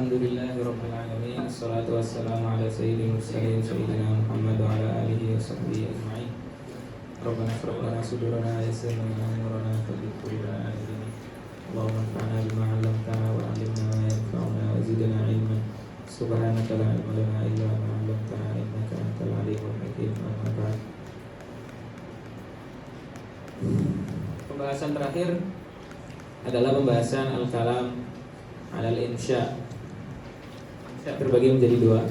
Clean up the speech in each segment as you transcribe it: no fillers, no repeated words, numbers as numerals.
Alhamdulillahirabbil alamin. Wassalatu wassalamu ala sayyidil mursalin sayyidina Muhammad wa ala alihi wa sahbihi ajma'in. Rabbana shrah lana sudurana wa yassir lana umurana thabbit qulubana Allahumma anfa'na bima 'allamtana wa 'allimna ma yanfa'una wa zidna 'ilman. Subhanaka la ilma lana illa ma 'allamtana innaka antal 'alimul hakim. Amma ba'd. Pembahasan terakhir adalah pembahasan al-kalam alal insya. Terbagi menjadi dua,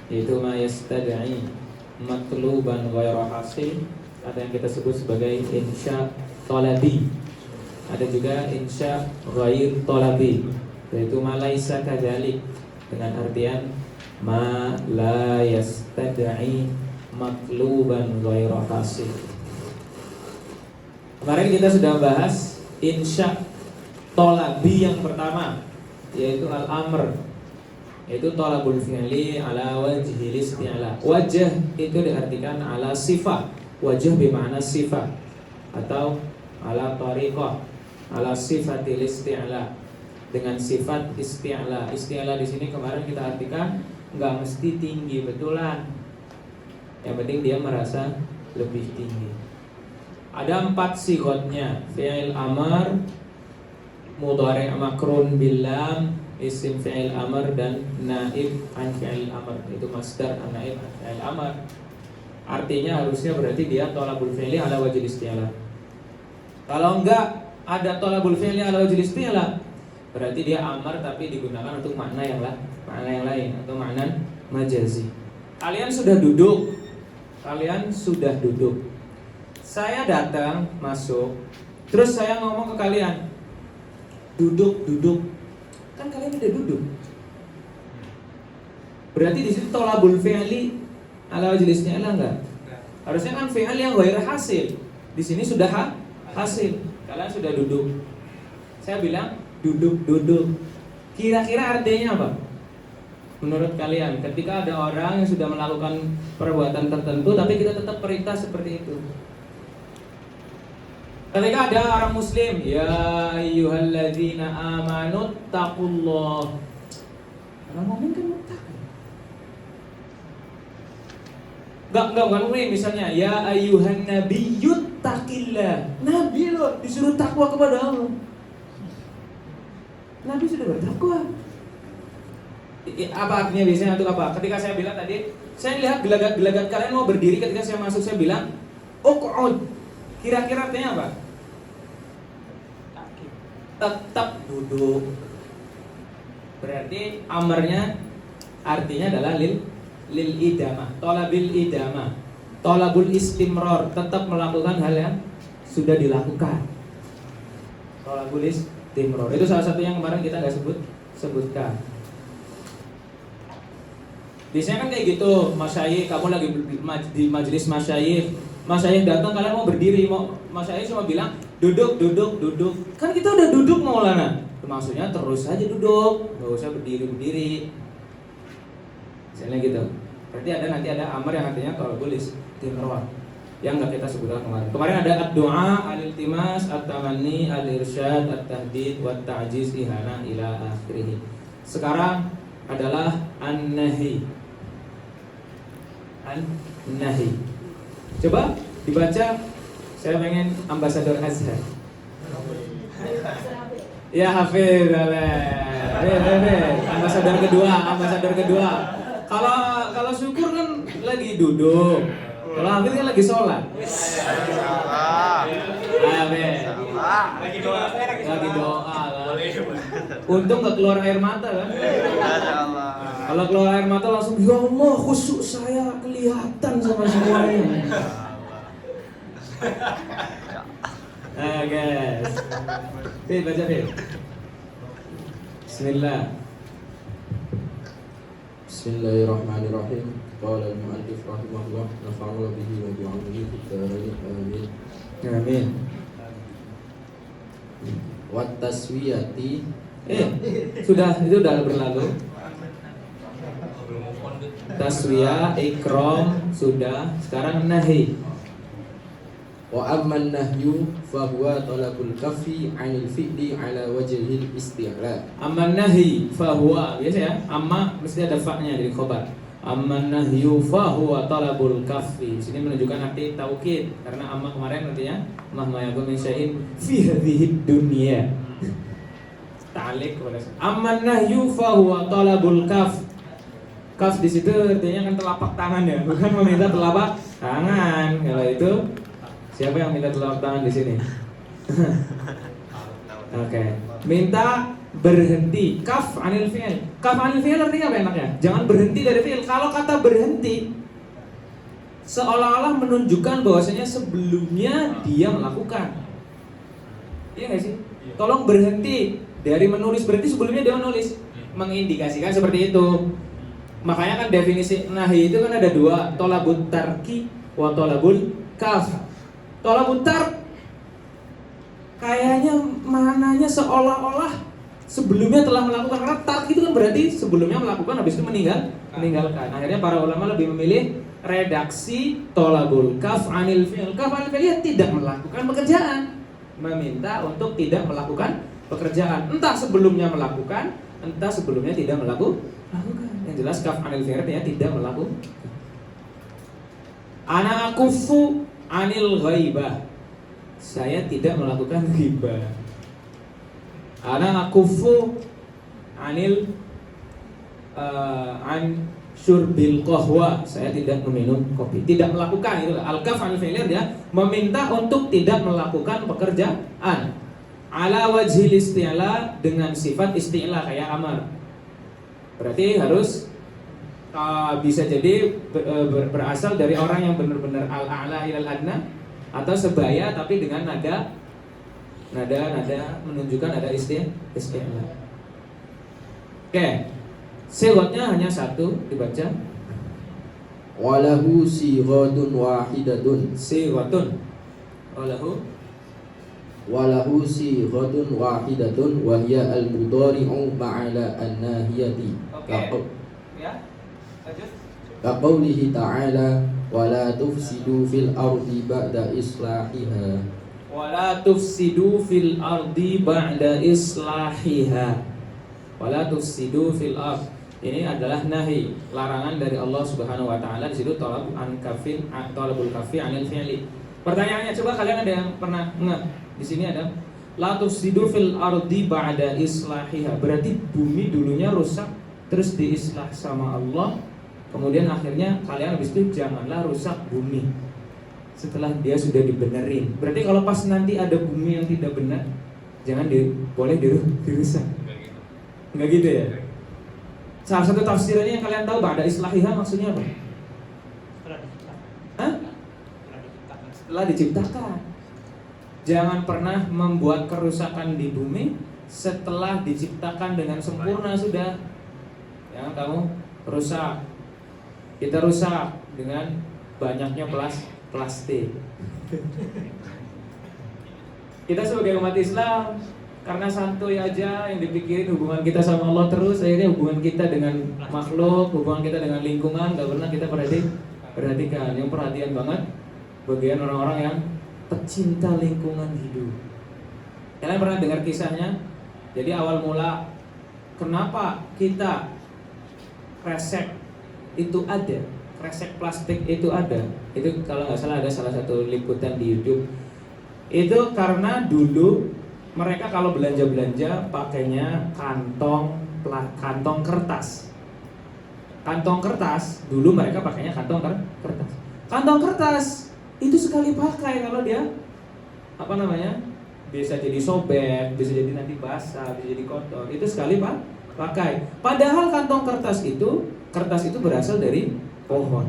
yaitu ma yastad'i matluban ghairu hasil, atau yang kita sebut sebagai insya talabi. Ada juga insya ghair talabi, yaitu ma laisa kadzalik, dengan artian ma la yastad'i matluban ghairu hasil. Kemarin kita sudah bahas insya talabi yang pertama, yaitu al-amr, yaitu talabul fi'li ala wajhil isti'la. Wajah itu diartikan ala sifat, wajah bermakna sifat, atau ala tariqah, ala sifatil isti'la, dengan sifat isti'la. Isti'la di sini kemarin kita artikan enggak mesti tinggi betulan, yang penting dia merasa lebih tinggi. Ada 4 sighotnya: fi'il amr, mudhari' makrun bil lam, isim fi'il amr, dan naib an fi'il amr, itu masdar an naib an fi'il amr. Artinya harusnya berarti dia thalabul fi'li ala wajhil isti'la. Kalau enggak ada thalabul fi'li ala wajhil isti'la, berarti dia amr tapi digunakan untuk makna yang lain atau makna majazi. Kalian sudah duduk. Saya datang masuk, terus saya ngomong ke kalian, duduk. Kan kalian udah duduk. Berarti di situ thalabul fi'li ala wajhil isti'la enggak? Harusnya kan fi'il yang ghair hasil. Di sini sudah hasil. Kalian sudah duduk. Saya bilang duduk. Kira-kira artinya apa? Menurut kalian, ketika ada orang yang sudah melakukan perbuatan tertentu tapi kita tetap perintah seperti itu. Ketika ada orang muslim, ya ayyuhalladzina amanu taqullah. Orang mukmin kan muttaqi. Enggak mukmin, misalnya ya ayyuhan nabiyyut taqillah. Nabi loh disuruh takwa kepada Allah. Nabi sudah bertakwa. Apa artinya biasanya untuk apa? Ketika saya bilang tadi, saya lihat gelagat kalian mau berdiri, ketika saya masuk saya bilang uq'ud. Kira-kira artinya apa? Tetap duduk. Berarti amarnya artinya adalah lil idamah, talabil idamah, talabul istimrar, tetap melakukan hal yang sudah dilakukan. Talabul istimrar itu salah satu yang kemarin kita nggak sebutkan. Biasanya kan kayak gitu, masyayikh, kamu lagi di majelis masyayikh datang, kalian mau berdiri, masyayikh cuma bilang duduk. Kan kita udah duduk Maulana. Maksudnya terus aja duduk, nggak usah berdiri. Misalnya gitu. Berarti nanti ada amar yang artinya talabul istimrar, yang nggak kita sebutkan kemarin. Kemarin ada ad-du'a, al-iltimas, at-tamanni, al-irsyad, at-tahdid, wat-ta'jiz, ihana ila akhirih. Sekarang adalah an-nahi. Coba dibaca. Saya pengen ambasador Azhar. Ya Hafid, ambasador kedua. Kalau syukur kan lagi duduk. Kalau Hafid kan lagi sholat. Lagi doa kan. Untung gak keluar air mata kan. Kalau keluar air mata langsung, ya Allah, khusyuk saya kelihatan sama semuanya. Guys, baca deh. Bismillahirrahmanirrahim. Qala al-mu'allif rahimahullah, nafa'ana bihi wa bi'ulumihi fid dharain. Amin. Wat taswiyati. Sudah berlalu. Taswiyah, ikram sudah. Sekarang nahi. Wa amman nahyu fahuwa talabul kaffi 'anil fi'li 'ala wajhil isti'la. Amman nahi fahuwa, biasa ya. Amma mesti ada fa-nya dari khobar. Amman nahyu fahuwa talabul kaffi. Sini menunjukkan arti taukid karena amma kemarin artinya mahma yakun min syai'in fi hadhihi dunya. Ta'liq kepada amman nahyu fahuwa talabul kaf. Kaf di situ artinya kan telapak tangan ya, bukan meminta telapak tangan. Kalau itu siapa yang minta telapak tangan di sini? Oke. Minta berhenti. Kaf anil fi'il. Kaf anil fi'il artinya apa enaknya? Jangan berhenti dari fi'il. Kalau kata berhenti seolah-olah menunjukkan bahwasanya sebelumnya dia melakukan. Iya nggak sih? Tolong berhenti dari menulis. Berarti sebelumnya dia menulis. Mengindikasikan seperti itu. Makanya kan definisi nahi itu kan ada dua, tolabut tarki wa tolabul kaf. Tolabut tark kayaknya mananya seolah-olah sebelumnya telah melakukan, karena tark itu kan berarti sebelumnya melakukan habis itu meninggalkan. Akhirnya para ulama lebih memilih redaksi tolabul kaf anil fi'il. Kaf anil fi'il tidak melakukan pekerjaan, meminta untuk tidak melakukan pekerjaan. Entah sebelumnya melakukan, entah sebelumnya tidak melakukan. Yang jelas kaf anil fi'il ya tidak melakukan. Ana akufu anil ghaibah. Saya tidak melakukan ghibah. Ana akufu anil an syurbil qahwa. Saya tidak meminum kopi. Tidak melakukan itu. Al-kaf anil fi'il dia meminta untuk tidak melakukan pekerjaan. Ala wajhil isti'la, dengan sifat isti'la kayak amar. Berarti harus bisa jadi berasal dari orang yang benar-benar al-a'la ilal adna, atau sebaya tapi dengan nada menunjukkan ada isti'la. Oke. Sighotnya hanya satu dibaca. Walahu sighatun wahidatun. Sighatun. Walahu sighatun wahidatun wa hiya al-mudhari'u ma'ala an-nahiyati. Ya. Lanjut. Kaqaulihi ta'ala wala tufsidu fil ardi ba'da islahiha. Wala tufsidu fil ardi ba'da islahiha. Wala tufsidu fil ardi. Ini adalah nahi, larangan dari Allah Subhanahu wa taala. Di situ talabul kafi anil fi'li. Pertanyaannya, coba kalian ada yang pernah enggak? Di sini ada la tufsidu fil ardi ba'da islahiha. Berarti bumi dulunya rusak terus diislah sama Allah. Kemudian akhirnya kalian habis itu janganlah rusak bumi setelah dia sudah dibenerin. Berarti kalau pas nanti ada bumi yang tidak benar, jangan boleh dirusak. Enggak gitu ya? Salah satu tafsirannya yang kalian tahu ba'da islahiha maksudnya apa? Setelah diciptakan. Jangan pernah membuat kerusakan di bumi setelah diciptakan dengan sempurna sudah. Jangan kamu rusak. Kita rusak dengan banyaknya plastik. Kita sebagai umat Islam karena santuy aja yang dipikirin hubungan kita sama Allah terus, akhirnya hubungan kita dengan makhluk, hubungan kita dengan lingkungan gak pernah kita perhatikan. Yang perhatian banget bagian orang-orang yang pecinta lingkungan hidup. Kalian pernah dengar kisahnya? Jadi awal mula kenapa kita kresek itu ada, kresek plastik itu ada. Itu kalau nggak salah ada salah satu liputan di YouTube. Itu karena dulu mereka kalau belanja pakainya kantong kertas. Kantong kertas dulu mereka pakainya kantong kertas. Kantong kertas itu sekali pakai kalau dia bisa jadi sobek, bisa jadi nanti basah, bisa jadi kotor. Itu sekali pakai. Padahal kantong kertas itu berasal dari pohon.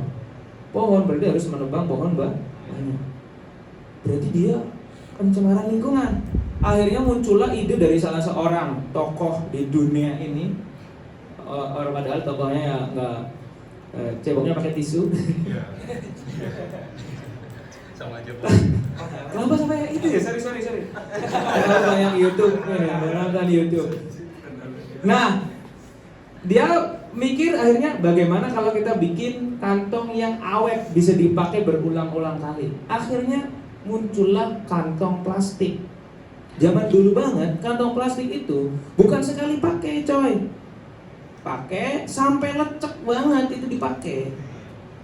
Pohon berarti harus menebang pohon banyak. Berarti dia pencemaran lingkungan. Akhirnya muncullah ide dari salah seorang tokoh di dunia ini. Orang padahal tokohnya ya nggak ceboknya pakai tisu. Sama aja. Kenapa sampai itu ya? Sorry. Kenapa yang YouTube? Nonton YouTube. Nah, dia mikir akhirnya bagaimana kalau kita bikin kantong yang awet bisa dipakai berulang-ulang kali. Akhirnya muncullah kantong plastik. Zaman dulu banget kantong plastik itu bukan sekali pakai coy, pakai sampai lecek banget itu dipakai.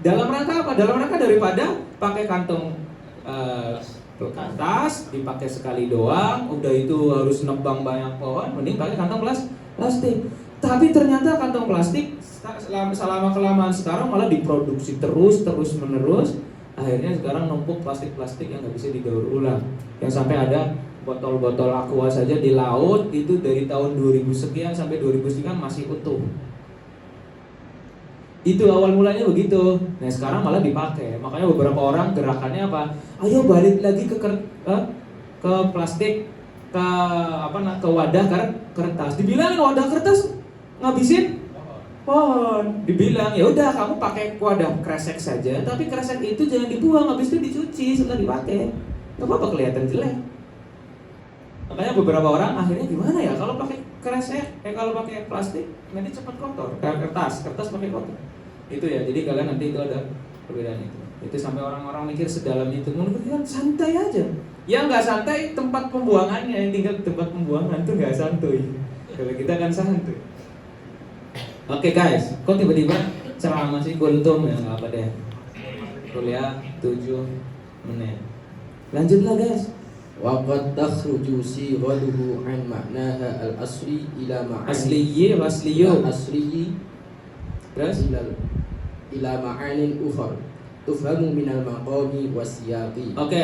Dalam rangka apa? Dalam rangka daripada pakai kantong kertas dipakai sekali doang, udah itu harus nebang banyak pohon, mending pakai kantong plastik. Tapi ternyata kantong plastik selama kelamaan sekarang malah diproduksi terus menerus. Akhirnya sekarang numpuk plastik-plastik yang nggak bisa didaur ulang. Yang sampai ada botol-botol aqua saja di laut itu dari tahun 2000 sekian sampai 2000 sekian masih utuh. Itu awal mulanya begitu. Nah sekarang malah dipakai. Makanya beberapa orang gerakannya apa? Ayo balik lagi ke plastik, ke wadah kertas. Dibilangin wadah kertas ngabisin pohon. Dibilang ya udah kamu pakai wadah kresek saja, tapi kresek itu jangan dibuang, habis itu dicuci setelah dipakai. Gak apa-apa kelihatan jelek. Makanya beberapa orang akhirnya gimana ya kalau pakai kresek, kalau pakai plastik nanti cepat kotor. Kertas pakai kotor. Itu ya, jadi kalian nanti itu ada perbedaan itu. Itu sampai orang-orang mikir sedalam itu. Menurut kan santai aja. Yang nggak santai tempat pembuangannya, yang tinggal tempat pembuangan itu nggak santuy. Kalau kita kan santuy. Oke guys, kok tiba-tiba ceramah sih kultum ya nggak apa deh. Kuliah 7 menit. Lanjutlah guys. Waqad takhruju sighaluhu an ma'naha al-asli ila ma'ani Asliyi wasliyu. asliyi Terus ila ma'anin ukhar tufhamu minal maqami wasiyaqi. Oke,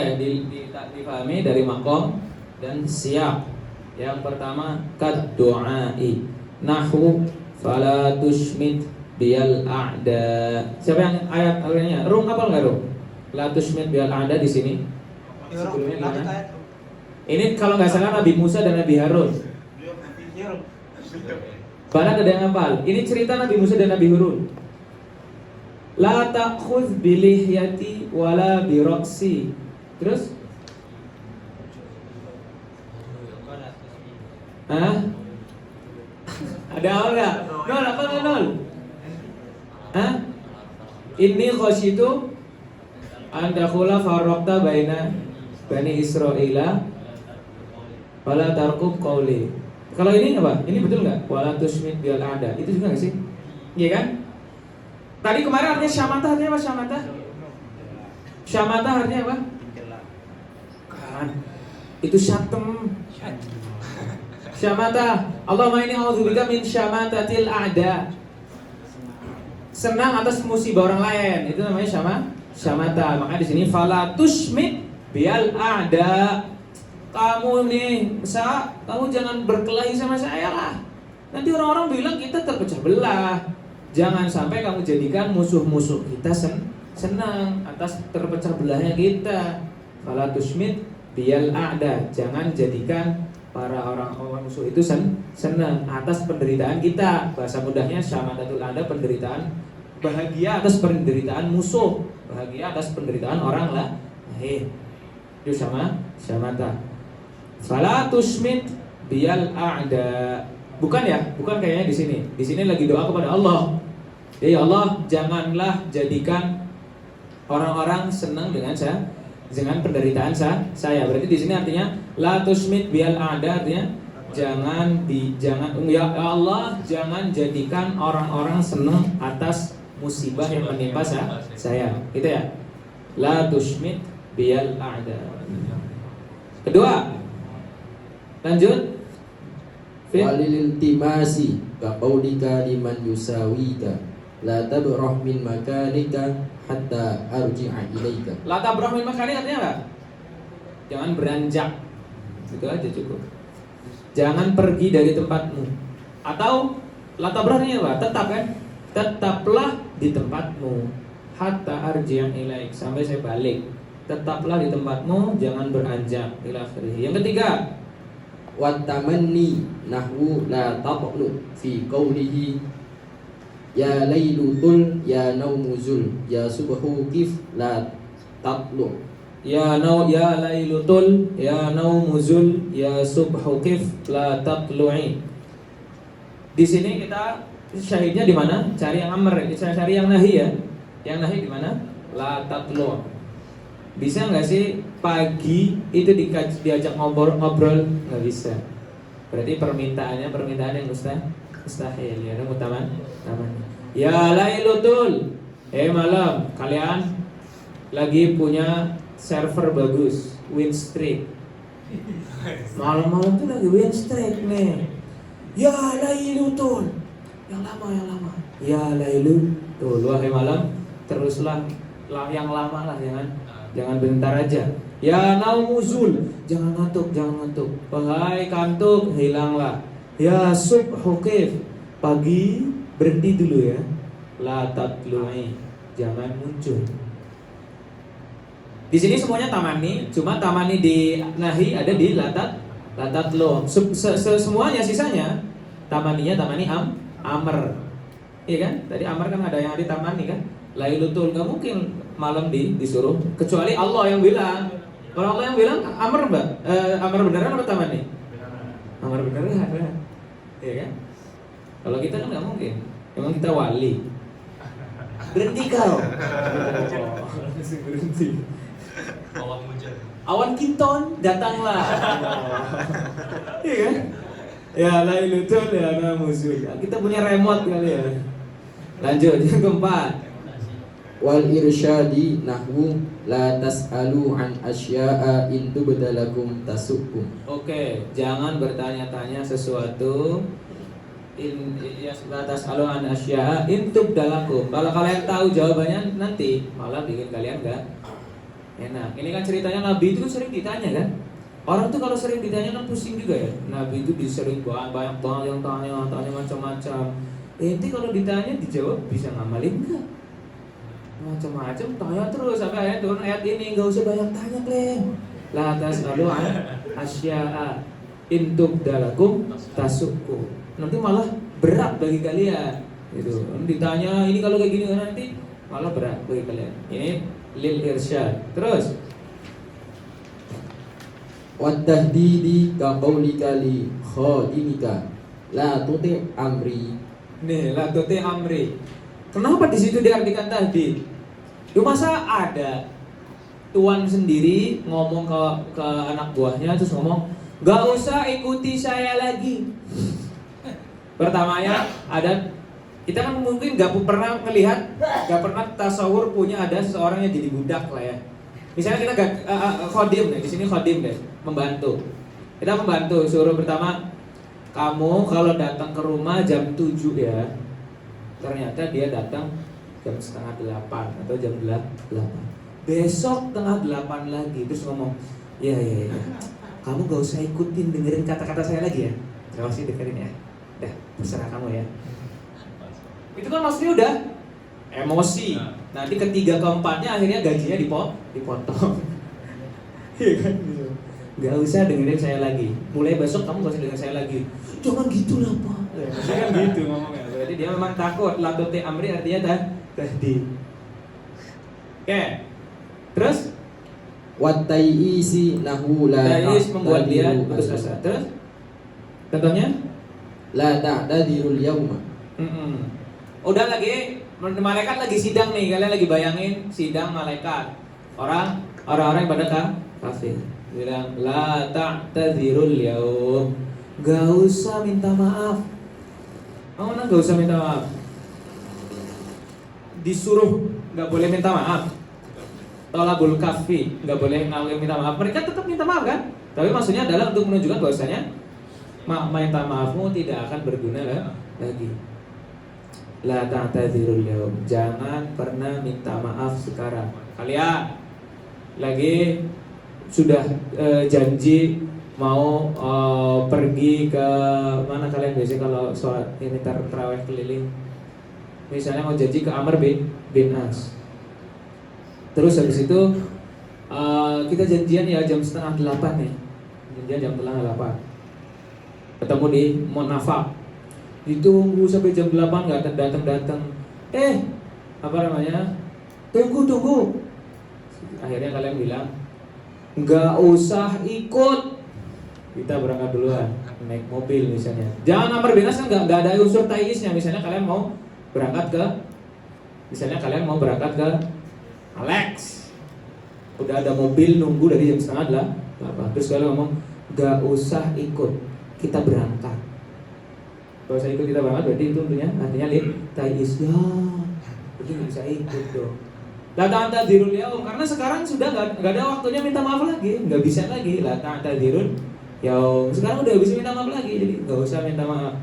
difahami dari makom dan siap. Yang pertama kad du'ai nahwu fala tushmit biyal a'da. Siapa yang ayatnya? Rum apa enggak Rum? La tushmit biyal a'da di sini. Sebelumnya gimana? Ini kalau nggak salah Nabi Musa dan Nabi Harun. Barat ada yang hafal. Ini cerita Nabi Musa dan Nabi Harun. La ta'khudh bilihyati wala biraqsi. Terus? Hah? Ada apa enggak? Nol apa enggak nol? Hah? Inni khasyitu an takhula farraqta baina Bani Israila wala tarqub qawli. Kalau ini apa? Ini betul nggak? Wala tushmit bil ada. Itu juga nggak sih? Iya kan? Tadi kemarin artinya syamata artinya apa syamata? Syamata artinya apa? Kan. Itu syatem. Syamata. Allahumma inni a'udzubika min syamatatil a'da. Senang atas musibah orang lain. Itu namanya syamata. Makanya di sini fala tushmit bil a'da. Kamu nih, kamu jangan berkelahi sama saya lah. Nanti orang-orang bilang kita terpecah belah. Jangan sampai kamu jadikan musuh-musuh kita senang atas terpecah belahnya kita. Fala tushmit bil a'da. Jangan jadikan para orang-orang musuh itu senang atas penderitaan kita. Bahasa mudahnya syamatatul a'da, penderitaan, bahagia atas penderitaan musuh, bahagia atas penderitaan orang lain. Itu syamata. Fala tushmit biyal a'da. Bukan ya? Bukan kayaknya di sini. Di sini lagi doa kepada Allah. Ya Allah, janganlah jadikan orang-orang senang dengan penderitaan saya. Berarti di sini artinya la tushmit biyal a'da, artinya jangan ya Allah, jangan jadikan orang-orang senang atas musibah yang menimpa saya. Gitu ya. La tushmit biyal a'da. Kedua, lanjut. Walil iltimasi ka qaulika liman yusawika la tabrah min makanika hatta arji'a ilaika. La tabrah min makanika artinya apa? Jangan beranjak. Itu aja cukup. Jangan pergi dari tempatmu. Atau la tabrah artinya apa? Tetap kan? Tetaplah di tempatmu hatta arji'a ilaik, sampai saya balik. Tetaplah di tempatmu, jangan beranjak. Ila akhirih. Yang ketiga, Wa tamanni nahwu la taqnu fi qawlihi ya lailu tul ya naumu zul ya subhu kif la tatlu. ya lailu tul ya naumu zul ya subhu kif la tatlu'i. Di sini kita syahidnya di mana? Cari yang amr, cari yang nahi ya. Yang nahi di mana? La tatlu'. Bisa nggak sih pagi itu diajak ngobrol? Nggak bisa. Berarti permintaan yang mustahil. Ya, taman. Ya lailutul. Malam, kalian lagi punya server bagus, win streak. Malam-malam tuh lagi win streak nih. Ya lailutul. Yang lama. Ya lailutul. Wahai malam, teruslah yang lama lah, jangan bentar aja. Ya naumuzul, jangan ngantuk. Wahai kantuk, hilanglah. Ya subhu kif, pagi berhenti dulu ya. La tatlu'i, jangan muncul. Di sini semuanya tamani, cuma tamani di nahi ada di latat lo. Semuanya sisanya tamani amr. Iya kan? Tadi amr kan ada yang tamani kan? Lailutul, nggak mungkin malam disuruh, kecuali Allah yang bilang. Kalau Allah yang bilang amr mbak, amr beneran apa tamani? Amr beneran, iya kan? Kalau kita kan nggak mungkin, emang kita wali. Berhenti kau. Berhenti. Awan kinton, datanglah. Iya kan? Ya lailutul ya naumuzul. Kita punya remote kali ya. Lanjut yang keempat. Wal irsyadi nahwu la tas'alu an asya'a in tubdalakum tasukkum. Oke, jangan bertanya-tanya sesuatu la tas'alu an asya'a in tubdalakum. Kalau kalian tahu jawabannya nanti malah bikin kalian enggak enak. Ini kan ceritanya Nabi itu sering ditanya kan. Orang tuh kalau sering ditanya kan pusing juga ya. Nabi itu disering banyak banget yang tanya macam-macam. Nanti kalau ditanya dijawab bisa ngamalin enggak? Macam-macam tanya terus sampai akhirnya turun ayat ini, enggak usah banyak tanya Glenn. La tas'alu an asya'a in tubdalakum tasukku. Nanti malah berat bagi kalian. Gitu. Ditanya ini kalau kayak gini nanti malah berat bagi kalian. Ini lil irsyad. Terus Wa tahdidi ka qaulika li khadimika la tuti amri. nih la tuti amri. Kenapa di situ diartikan tahdid? Masa ada tuan sendiri ngomong ke anak buahnya terus ngomong, "Gak usah ikuti saya lagi." Pertamanya ada, kita kan mungkin gak pernah melihat, gak pernah tasawur punya ada seseorang yang jadi budak lah ya. Misalnya kita khodim nih, di sini khodim deh, membantu. Kita membantu, suruh pertama, kamu kalau datang ke rumah jam 7 ya. Ternyata dia datang jam setengah 8 atau jam 8. Besok tengah 8 lagi, terus ngomong, ya, kamu gak usah ikutin dengerin kata-kata saya lagi ya. Gak usah dengerin ya. Dah, terserah kamu ya. Itu kan maksudnya udah emosi. Nanti ketiga keempatnya akhirnya gajinya dipotong. Iya kan? Gak usah dengerin saya lagi. Mulai besok kamu gak usah dengerin saya lagi. Jangan gitu lah Pak. Maksudnya kan gitu ngomongnya. Berarti dia memang takut. Latuti amri artinya tahdid. Oke. Terus Wa tayyisi nahwu la tayyis membuat dia putus asa. Terus contohnya la ta'tadirul yauma. Udah lagi malaikat lagi sidang nih, kalian lagi bayangin sidang malaikat. Orang-orang yang pada kafir bilang la ta'tadzirul yaum. Gak usah minta maaf. Gak usah minta maaf. Disuruh gak boleh minta maaf. Tolabul kafi gak boleh minta maaf. Mereka tetap minta maaf kan? Tapi maksudnya adalah untuk menunjukkan bahwasanya minta maafmu tidak akan berguna lagi. La ta'tadzirul yaum. Jangan pernah minta maaf sekarang. Kalian lagi sudah janji mau pergi ke mana kalian biasanya kalau sholat ini tarawih keliling. Misalnya mau janji ke Amr bin As. Terus habis itu kita janjian ya jam setengah 8 nih. Janjian jam setengah 8. Ketemu di Monafak. Ditunggu sampai jam 8 nggak datang. Apa namanya? Tunggu. Akhirnya kalian bilang nggak usah ikut. Kita berangkat duluan naik mobil misalnya. Jangan Amr bin As kan nggak ada unsur tayyisnya. Misalnya kalian mau berangkat ke Alex. Udah ada mobil nunggu dari jam setengah 8. Terus kalian ngomong, gak usah ikut, kita berangkat. Gak usah ikut, kita berangkat berarti itu artinya tayis ya. Jadi gak bisa ikut dong. La ta'tadirul yaum, karena sekarang sudah gak ada waktunya minta maaf lagi, gak bisa lagi. La ta'tadirul yaum, sekarang udah bisa minta maaf lagi, jadi gak usah minta maaf.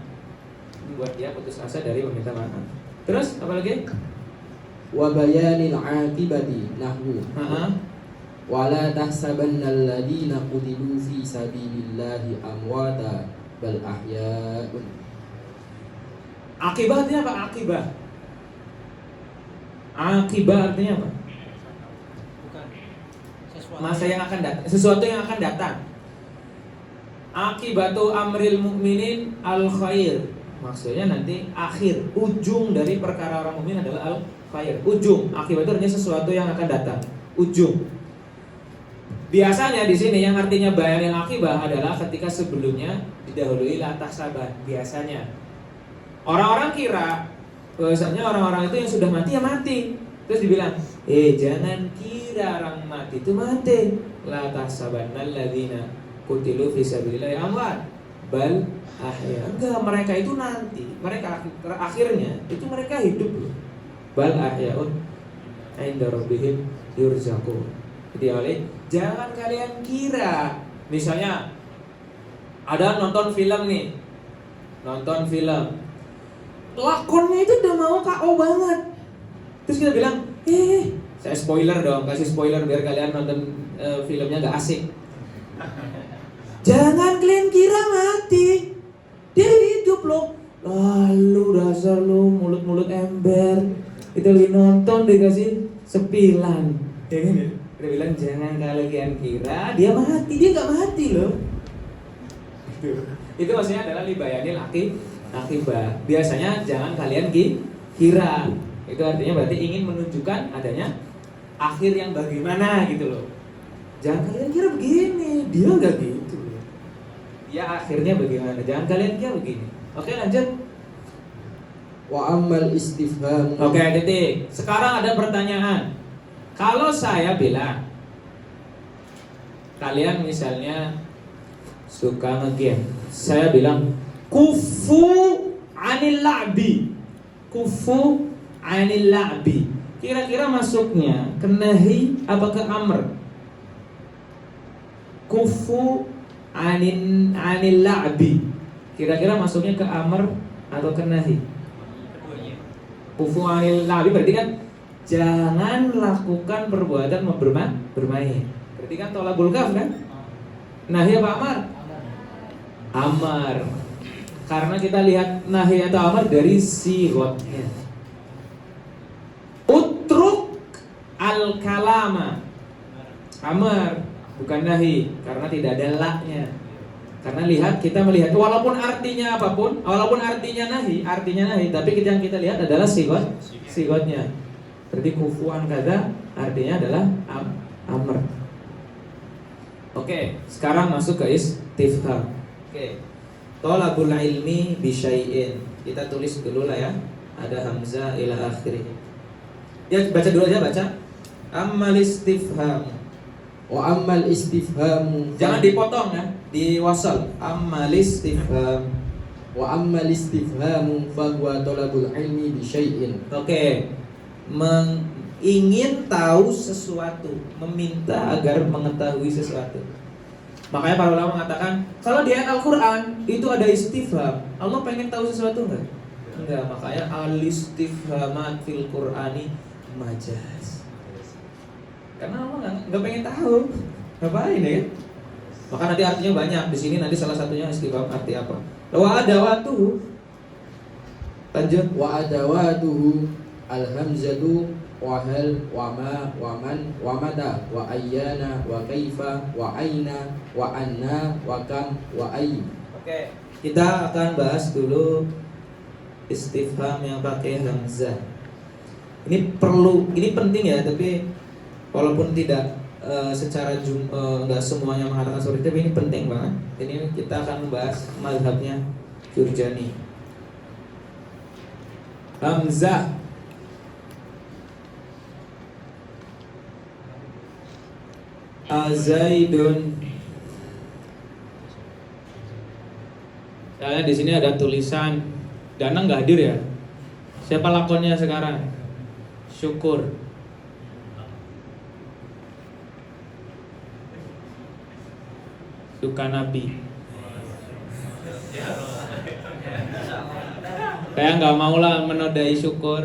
Buat dia putus asa dari meminta maaf. Terus apa lagi? Wa bayanil aqibati nahwu. Wala tahsabannal ladina qutilu fi sabilillahi amwata bal ahya'un. Akibatnya apa? Akibat artinya apa? Bukan Masa yang akan datang, sesuatu yang akan datang. Akibatu amril mukminin al khair. Maksudnya nanti akhir, ujung dari perkara orang mukmin adalah al khair. Ujung, akibat itu artinya sesuatu yang akan datang. Ujung. Biasanya di sini yang artinya bayan yang akibah adalah ketika sebelumnya didahului latah sabar. Biasanya orang-orang kira bahwasanya orang-orang itu yang sudah mati ya mati. Terus dibilang, jangan kira orang mati itu mati. La tahsabannal ladzina qutilu fi sabilillahi amwat bal ahya. Enggak, mereka itu nanti, mereka akhirnya itu mereka hidup loh. Bal ahyaun 'inda rabbihim yurzaqun. Jadi oleh jangan kalian kira, misalnya ada nonton film nih. Nonton film lakonnya itu udah mau KO banget. Terus kita bilang, saya spoiler dong, kasih spoiler biar kalian nonton filmnya gak asik. Jangan kalian kira mati, dia hidup loh. Lalu dasar lu mulut-mulut ember, itu lagi nonton dikasih sepilan. Ya kan ya? Dia bilang jangan kalian kira dia mati, dia gak mati loh. Itu maksudnya adalah libayanil akibat. Biasanya jangan kalian kira. Itu artinya berarti ingin menunjukkan adanya akhir yang bagaimana gitu loh. Jangan kalian kira begini, dia enggak gitu loh. Ya akhirnya bagaimana? Jangan kalian kira begini. Oke, lanjut. Wa ammal istifham. Oke, titik. Sekarang ada pertanyaan. Kalau saya bilang kalian misalnya suka nge-game, saya bilang kufu anil la'bi. Kufu anil la'bi. Kira-kira masuknya ke nahi apa ke amr? Kufu anil la'bi. Kira-kira masuknya ke amr atau ke nahi? keduanya. Kufu anil la'bi berarti kan jangan lakukan perbuatan bermain. Berarti kan tolabul kaf kan? Nahi apa amar? Amar. Karena kita lihat nahi atau amar dari sigotnya. Utruk al-kalama. Amar, bukan nahi, karena tidak ada la-nya. Karena kita melihat walaupun artinya apapun, walaupun artinya nahi, tapi yang kita lihat adalah sigotnya. Berarti kufuan kada artinya adalah amr. Oke, sekarang masuk ke istifham. Oke. Thalabul ilmi bi syai'in. Kita tulis dulu lah ya. Ada hamzah ila akhirih. Ya, baca dulu aja, baca. Ammal istifham. Wa ammal istifham. Jangan dipotong ya, diwasal. Ammal istifham. Wa ammal istifham fa huwa talabul ilmi bi syai'in. Oke. Ingin tahu sesuatu, meminta agar mengetahui sesuatu. Makanya para ulama mengatakan kalau di ayat Al-Quran itu ada istifham, Allah pengen tahu sesuatu enggak? Enggak, makanya al-istifhamat fil Qur'ani majaz. Karena Allah enggak pengen tahu. Ngapain ya? Maka nanti artinya banyak. Di sini nanti salah satunya istifham arti apa? Wa adawatuhu. Lanjut. Wa adawatuhu al-hamzatu wa hal wa ma wa man wa mata wa ayyana wa kaifa wa aina wa anna wa kam wa ay. Oke, kita akan bahas dulu istifham yang pakai hamzah. Ini penting ya, tapi walaupun tidak secara enggak semuanya mengatakan seperti itu, tapi ini penting banget. Ini kita akan membahas mazhabnya Jurjani. Hamzah Azaidun. Di sini ada tulisan. Danang nggak hadir ya? Siapa lakonnya sekarang? Syukur. Suka Nabi. Kayak nggak mau lah menodai Syukur.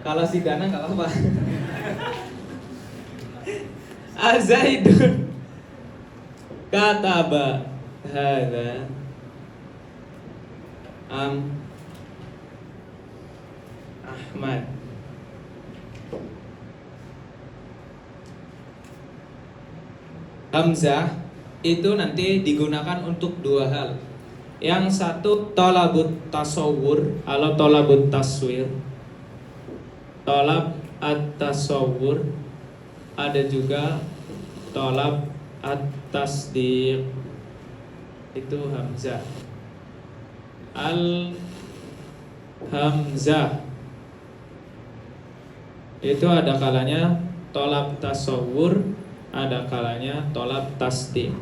Kalau si Dana nggak apa-apa. Azaidun kataba hadza Ahmad. Hamzah itu nanti digunakan untuk dua hal. Yang satu tolabut tasawur atau tolabut taswir. Tolab at-tasawur. Ada juga tolab at-tasdiq. Itu Hamzah. Al-Hamzah itu ada kalanya tolab tasawur, ada kalanya tolab tasdiq.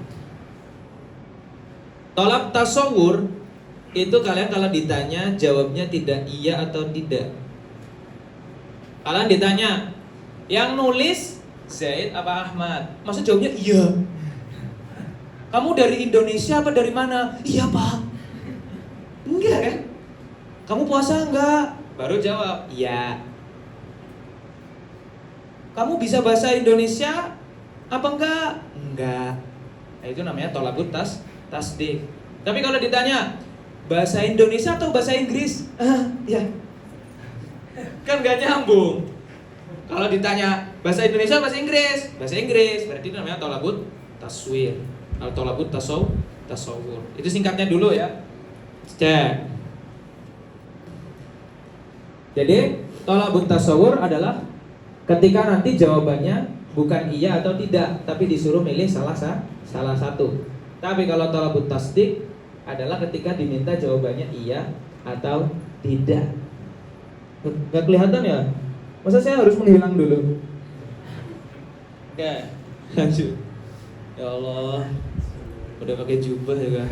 Tolab tasawur itu kalian kalau ditanya jawabnya tidak iya atau tidak. Kalian ditanya yang nulis Zaid apa Ahmad, masa jawabnya iya. Kamu dari Indonesia apa dari mana? Iya pak. Enggak kan? Kamu puasa enggak? Baru jawab iya. Kamu bisa bahasa Indonesia apa enggak? Enggak. Nah, itu namanya tolabut tasdik. Tapi kalau ditanya bahasa Indonesia atau bahasa Inggris? Ya. Kan gak nyambung. Kalau ditanya bahasa Indonesia bahasa Inggris? Bahasa Inggris. Berarti itu namanya tolabut taswir atau tolabut tasawur. Itu singkatnya dulu ya. Cek. Jadi tolabut tasawur adalah ketika nanti jawabannya bukan iya atau tidak, tapi disuruh milih salah satu. Tapi kalau tolabut tasdik adalah ketika diminta jawabannya iya atau tidak. Gak kelihatan ya? Masa saya harus menghilang dulu? Oke, lanjut. Ya Allah, udah pakai jubah juga.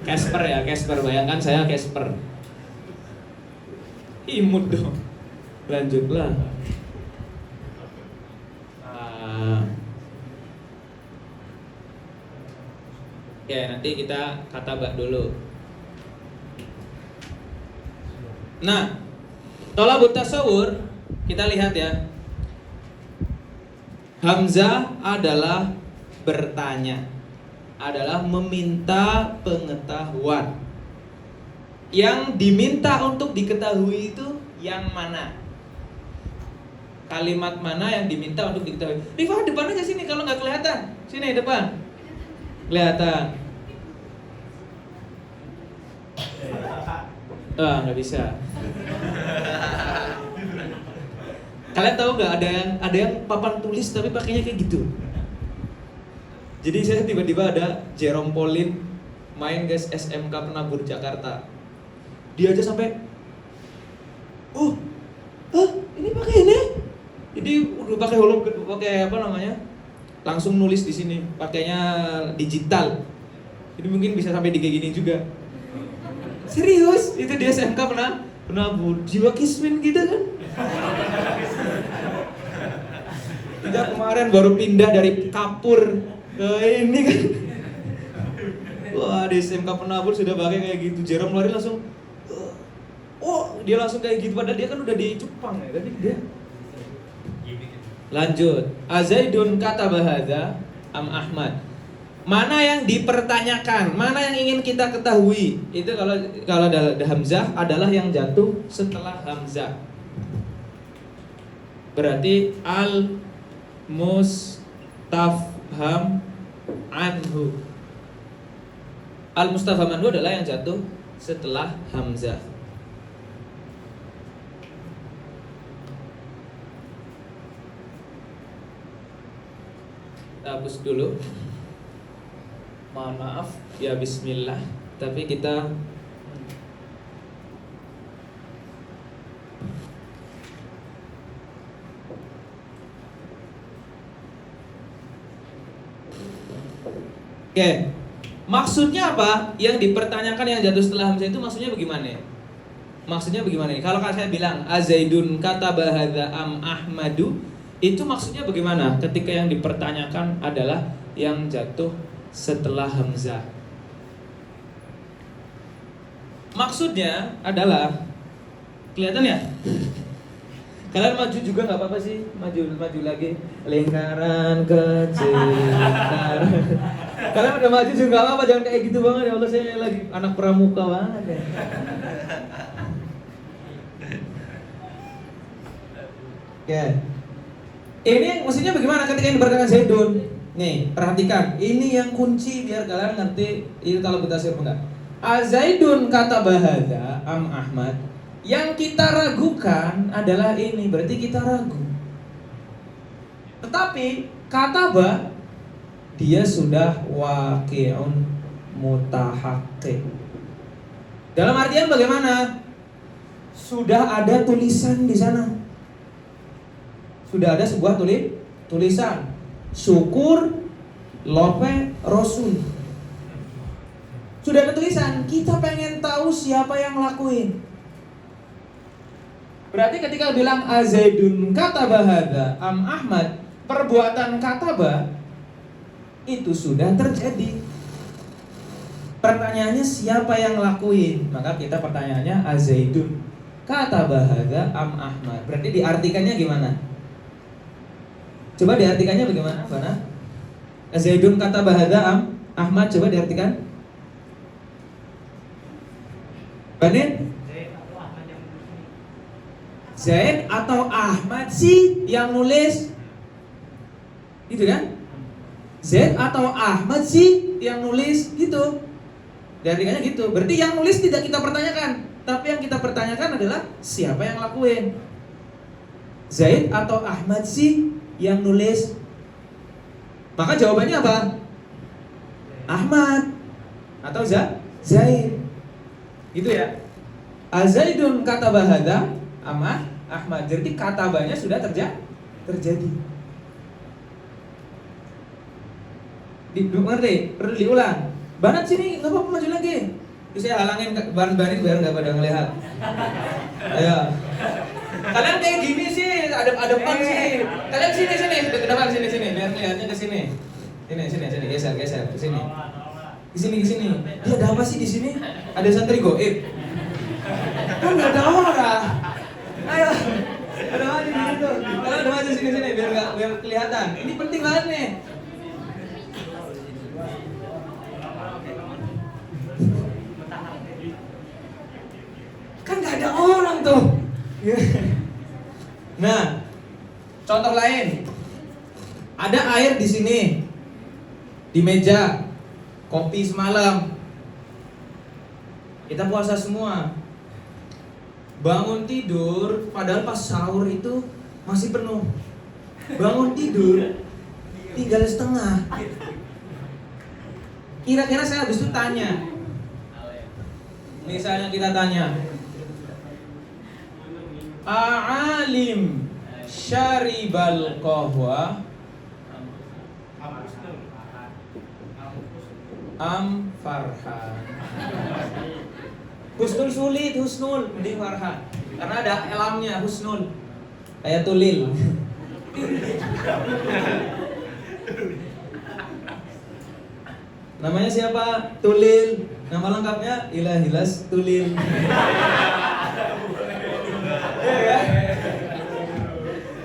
Casper ya, Casper. Bayangkan saya Casper. Imut dong. Lanjutlah. Oke, nanti kita katabak dulu. Nah, tolabut tasawur kita lihat ya. Hamzah adalah bertanya, adalah meminta pengetahuan. Yang diminta untuk diketahui itu yang mana? Kalimat mana yang diminta untuk diketahui? Rifah depan aja sini kalau nggak kelihatan. Sini depan. Kelihatan. Nggak bisa. Kalian tahu nggak ada yang papan tulis tapi pakainya kayak gitu. Jadi saya tiba-tiba ada Jerome Pauline main guys SMK Penabur Jakarta. Dia aja sampai, ini pakai ini. Jadi udah pakai apa namanya? Langsung nulis di sini, pakainya digital. Jadi mungkin bisa sampai di kayak gini juga. Serius, itu dia SMK Penabur. Jiwa Kismin gitu kan? Kita kemarin baru pindah dari Kapur ke ini kan. Wah, di SMK Penabur sudah pakai kayak gitu. Jerome lari langsung, dia langsung kayak gitu. Padahal dia kan udah di Jepang ya, tapi dia. Lanjut. Azaidun kataba hadza am Ahmad. Mana yang dipertanyakan, mana yang ingin kita ketahui? Itu kalau ada hamzah adalah yang jatuh setelah hamzah. Berarti al mustafham anhu. Al mustafham anhu adalah yang jatuh setelah hamzah. Kita hapus dulu. Mohon maaf, ya bismillah. Tapi kita Oke. Maksudnya apa? Yang dipertanyakan yang jatuh setelah hamzah itu maksudnya bagaimana? Maksudnya bagaimana? Kalau saya bilang Azaidun kataba hadza am Ahmadu, itu maksudnya bagaimana? Ketika yang dipertanyakan adalah yang jatuh setelah hamzah. Maksudnya adalah, kelihatan ya? Kalian maju juga nggak apa-apa sih, maju lagi. Lingkaran kecil. Kalian udah maju juga nggak apa-apa, jangan kayak gitu banget ya Allah, saya lagi anak pramuka banget ya. Ya. Ini maksudnya bagaimana ketika yang diberkatakan Zaidun? Nih, perhatikan. Ini yang kunci biar kalian ngerti ini kalau bertasir enggak. Azaidun kata bahada am Ahmad. Yang kita ragukan adalah ini, berarti kita ragu. Tetapi kataba dia sudah waqi'un mutahaqqiq. Dalam artian bagaimana? Sudah ada tulisan di sana. Sudah ada sebuah tulisan. Syukur lope rasul. Sudah ada tulisan. Kita pengen tahu siapa yang ngelakuin. Berarti ketika bilang Azaidun kataba hadza am Ahmad, perbuatan kataba itu sudah terjadi. Pertanyaannya siapa yang ngelakuin? Maka kita pertanyaannya Azaidun kataba hadza am Ahmad. Berarti diartikannya gimana? Coba diartikannya bagaimana, Bana? Zaidun kata bahada am Ahmad, coba diartikan. Banin? Zaid atau Ahmad sih yang nulis? Gitu kan? Zaid atau Ahmad sih yang nulis? Gitu. Diartikannya gitu. Berarti yang nulis tidak kita pertanyakan, tapi yang kita pertanyakan adalah siapa yang lakuin? Zaid atau Ahmad sih yang nulis? Maka jawabannya apa? Ahmad atau Zaid. Gitu ya. Azaidun kataba hadza am Ahmad. Jadi katabanya sudah terjadi. Ngerti? Perlu diulang. Banat sini, enggak apa-apa, maju lagi. Terus saya halangin barin biar enggak pada ngelihat. Ayo. Kalian kayak gini sih, adep-adepan sih. Kalian sini, ke depan sini, biar lihatnya ke sini. Sini, geser ke sini. Di sini. Dia ada apa sih di sini? Ada santri goib. Kan enggak ada orang. Ayo. Ada maju di situ. Kalian ada maju sini biar kelihatan. Ini penting banget nih. Kan enggak ada orang tuh. Nah, contoh lain. Ada air di sini. Di meja. Kopi semalam. Kita puasa semua. Bangun tidur, padahal pas sahur itu masih penuh. Bangun tidur, tinggal setengah. Kira-kira saya habis itu tanya. Misalnya kita tanya, A'alim syaribal qahwa am Farhan? Husnul sulit, husnul mending Farhan. Karena ada elamnya husnul. Kayak tulil. Namanya siapa? Tulil. Nama lengkapnya Ilahilas Tulil. Ya.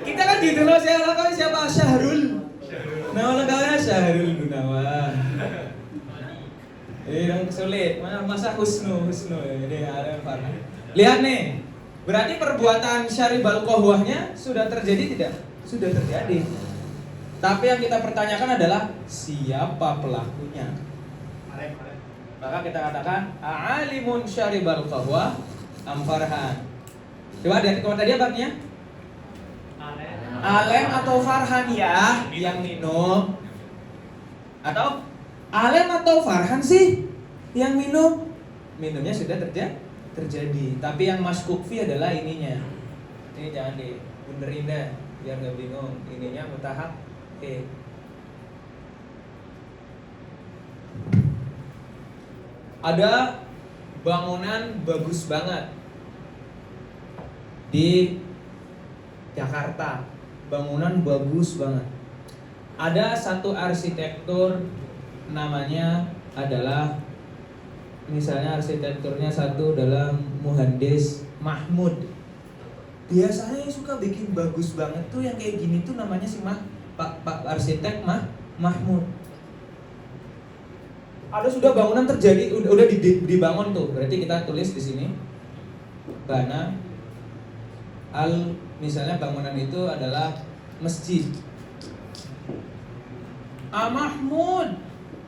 Kita kan gitu loh, saya lengkapnya siapa? Syahrul. Nama lengkapnya Syahrul Gunawan. Yang sulit, masa husnu ini ada Farhan. Lihat nih, berarti perbuatan syaribal qahwahnya sudah terjadi tidak? Sudah terjadi. Tapi yang kita pertanyakan adalah siapa pelakunya? Maka kita katakan a'alimun syaribal qahwah am Farhan. Coba lihat kalau tadi apa artinya? Alem atau Farhan ya yang minum? Atau Alem atau Farhan sih yang minum? Minumnya sudah terjadi. Tapi yang maskuk fi adalah ininya. Ini jangan dibenerin deh biar nggak bingung. Ininya mutahak. Oke. Ada bangunan bagus banget di Jakarta, bangunan bagus banget. Ada satu arsitektur namanya adalah, misalnya arsitekturnya satu adalah Muhandis Mahmud. Biasanya yang suka bikin bagus banget tuh yang kayak gini tuh namanya si Pak arsitek Mahmud. Ada sudah bangunan terjadi, udah dibangun tuh. Berarti kita tulis di sini bana misalnya bangunan itu adalah masjid. Mahmud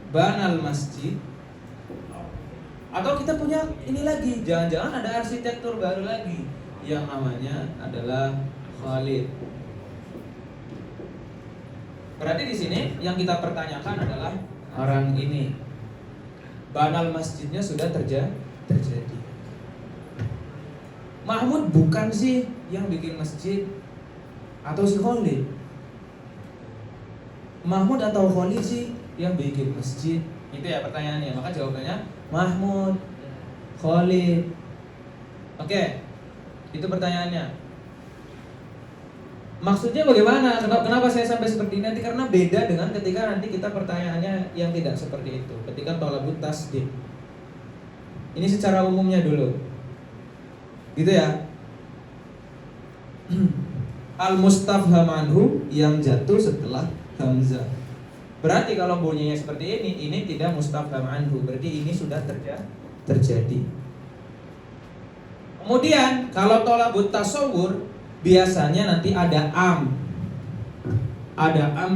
banal masjid. Atau kita punya ini lagi, jangan-jangan ada arsitektur baru lagi yang namanya adalah Khalid. Berarti di sini yang kita pertanyakan adalah orang ini. Banal masjidnya sudah terjadi. Mahmud bukan sih yang bikin masjid atau si Khalid? Mahmud atau Khalid sih yang bikin masjid? Itu ya pertanyaannya. Maka jawabannya Mahmud, Khalid. Oke, itu pertanyaannya. Maksudnya bagaimana? Kenapa saya sampai seperti ini? Nanti karena beda dengan ketika nanti kita pertanyaannya yang tidak seperti itu. Ketika thalabut tasdid. Ini secara umumnya dulu. Gitu ya. Al-mustafham anhu yang jatuh setelah hamzah. Berarti kalau bunyinya seperti ini tidak mustafham anhu. Berarti ini sudah terjadi. Kemudian kalau thalabut tasawwur biasanya nanti ada am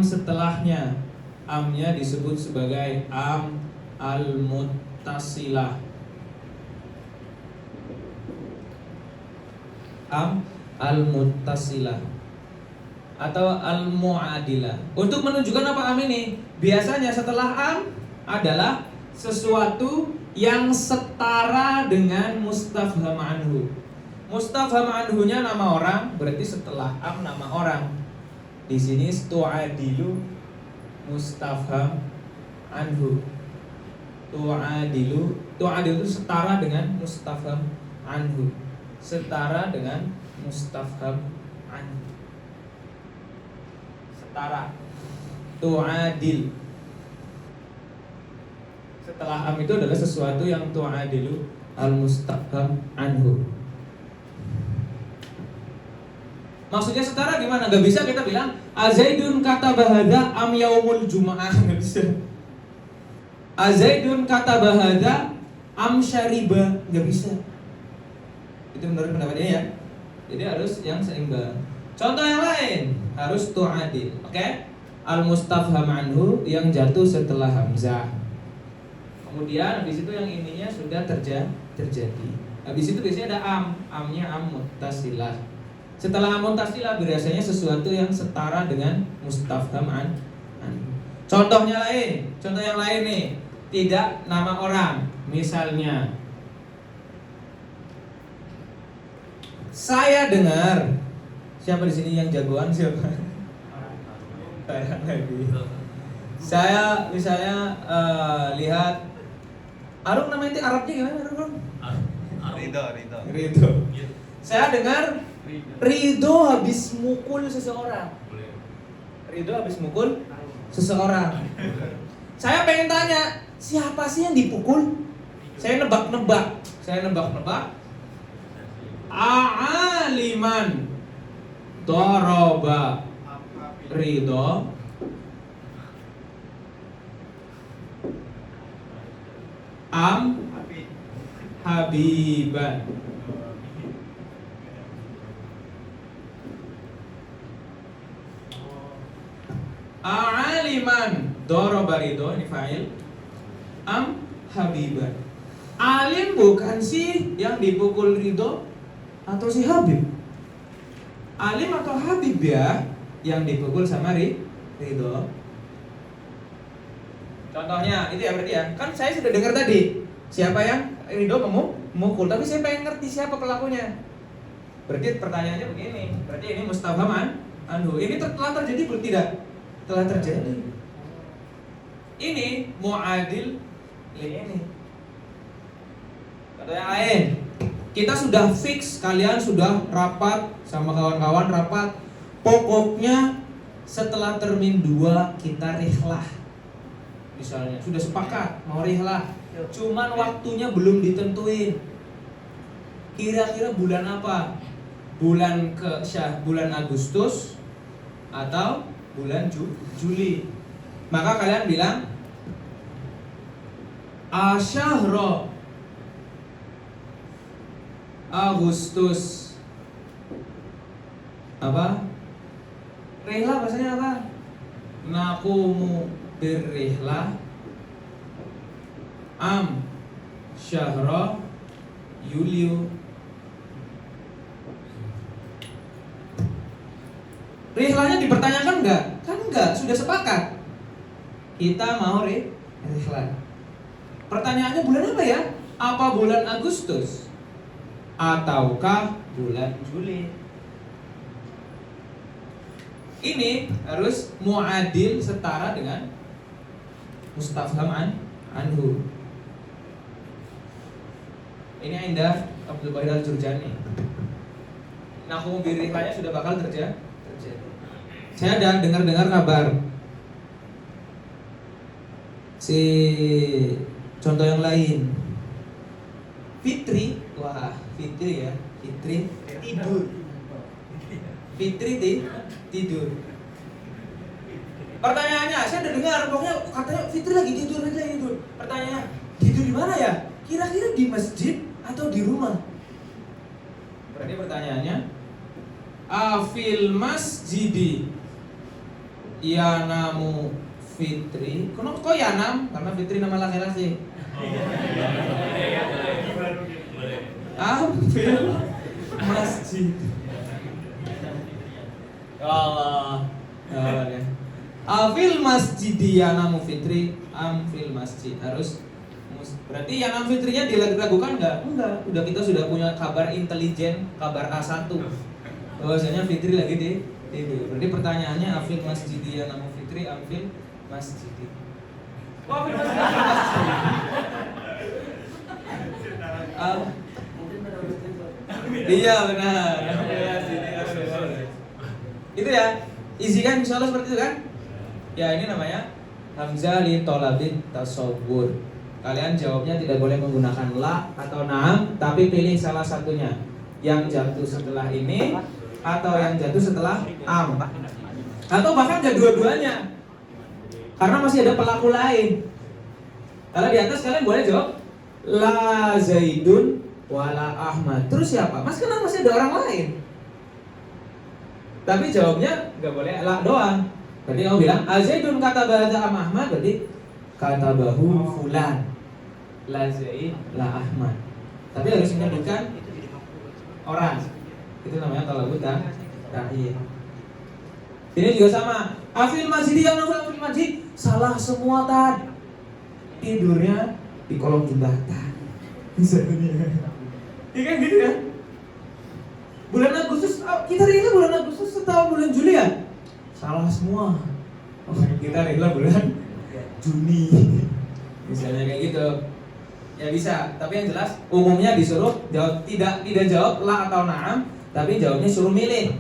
setelahnya. Amnya disebut sebagai am al-muttasilah. Am al-muttasilah atau al-mu'adilah. Untuk menunjukkan apa am ini? Biasanya setelah am adalah sesuatu yang setara dengan mustafham anhu. Mustafham anhunya nama orang, berarti setelah am nama orang. Di sini tu'adilu mustafham anhu. Tu'adilu itu setara dengan mustafham anhu. Setara dengan mustafham anhu. Setara. Tu'adil. Setelah am itu adalah sesuatu yang tu'adilu al-mustafham anhu. Maksudnya setara gimana? Gak bisa kita bilang Azaidun kata bahada am yaumul jum'ah. Gak bisa. Azaidun kata bahada am syariba. Gak bisa. Itu menurut pendapat ini ya. Jadi harus yang seimbang. Contoh yang lain harus tu'adil. Oke? Al-mustafham anhu yang jatuh setelah hamzah. Kemudian habis itu yang ininya sudah terjadi. Habis itu biasanya ada amnya am muttasilah. Setelah am muttasilah biasanya sesuatu yang setara dengan mustafham anhu. Contoh yang lain nih, tidak nama orang. Misalnya saya dengar, siapa di sini yang jagoan siapa? Saya misalnya lihat Arung nama itu Arabnya gimana Arung? Ridho. Saya dengar Ridho habis mukul seseorang. Saya pengen tanya, siapa sih yang dipukul? Saya nebak-nebak. A'aliman Doroba Ridho am Habiban. A'aliman Doroba Ridho, ini fa'il, am Habiban. Alim bukan sih yang dipukul Ridho atau si Habib? Alim atau Habib ya yang dipukul sama Ridho. Contohnya itu ya berarti ya. Kan saya sudah dengar tadi siapa yang Ridho memukul, tapi saya pengen ngerti siapa pelakunya. Berarti pertanyaannya begini. Berarti ini mustafham anhu. Ini telah terjadi belum tidak? Telah terjadi. Ini mu'adil li ini. atau yang lain. Kita sudah fix, kalian sudah rapat sama kawan-kawan rapat. Pokoknya setelah termin 2 kita rihlah. Misalnya sudah sepakat mau rihlah. Cuman waktunya belum ditentuin. Kira-kira bulan apa? Bulan Agustus atau bulan Juli. Maka kalian bilang asyahra Agustus. Apa? Rihlah bahasanya apa? Naqumu birrihlah syahra Yulio. Rihlahnya dipertanyakan enggak? Kan enggak, sudah sepakat. Kita mau rihlah. Pertanyaannya bulan apa ya? Apa bulan Agustus? Ataukah bulan Juli? Ini harus muadil setara dengan mustafham anhu. Ini Indah Abdul Bahir Al-Jurjani. Nahu birihlahnya sudah bakal terjadi. Saya ada dengar kabar si contoh yang lain, Fitri, wah Fitri ya, Fitri tidur, Fitri tidur. Pertanyaannya, saya udah dengar, pokoknya katanya Fitri lagi tidur. Pertanyaannya, tidur di mana ya? Kira-kira di masjid atau di rumah? Berarti pertanyaannya, afil masjidi yanamu Fitri. Kenapa kok yanam? Karena Fitri nama laki-laki. Afil masjid. Allah. Ya. Afil masjidi yanamu Fitri fil masjid. Harus berarti yanam Fitrinya diragukan enggak? Enggak. Kita sudah punya kabar intelijen, kabar A1. Bahwasanya Fitri lagi di tidur. Berarti pertanyaannya afil masjidi yanamu Fitri fil masjidi. Oh, fil masjidi. Iya benar. Itu ya. Isikan insyaallah seperti itu kan? Ya ini namanya hamzah li tolabit tasawwur. Kalian jawabnya tidak boleh menggunakan la atau na'am, tapi pilih salah satunya. Yang jatuh setelah ini atau yang jatuh setelah am. Atau bahkan nggak dua-duanya. Karena masih ada pelaku lain. Kalau di atas kalian boleh jawab la Zaidun wala Ahmad. Terus siapa? Mas kan masih ada orang lain. Tapi jawabnya nggak boleh la doang. Berarti kamu bilang Zaidun kata bahasa Ahmad, berarti kata bahu fulan. La Zaid la Ahmad. Tapi harus menyebutkan orang. Itu namanya talabut ta'yin. Ini juga sama. Afil masjid yang nomor afil masjid salah semua tadi. Tidurnya di kolong jembatan. Misalnya. Iya kan gitu ya. Bulan Agustus kita rela bulan Agustus atau bulan Juli ya? Salah semua. Oh, kita rela bulan Juni. Misalnya kayak gitu. Ya bisa, tapi yang jelas umumnya disuruh jawab tidak jawab la atau na'am, tapi jawabnya suruh milih.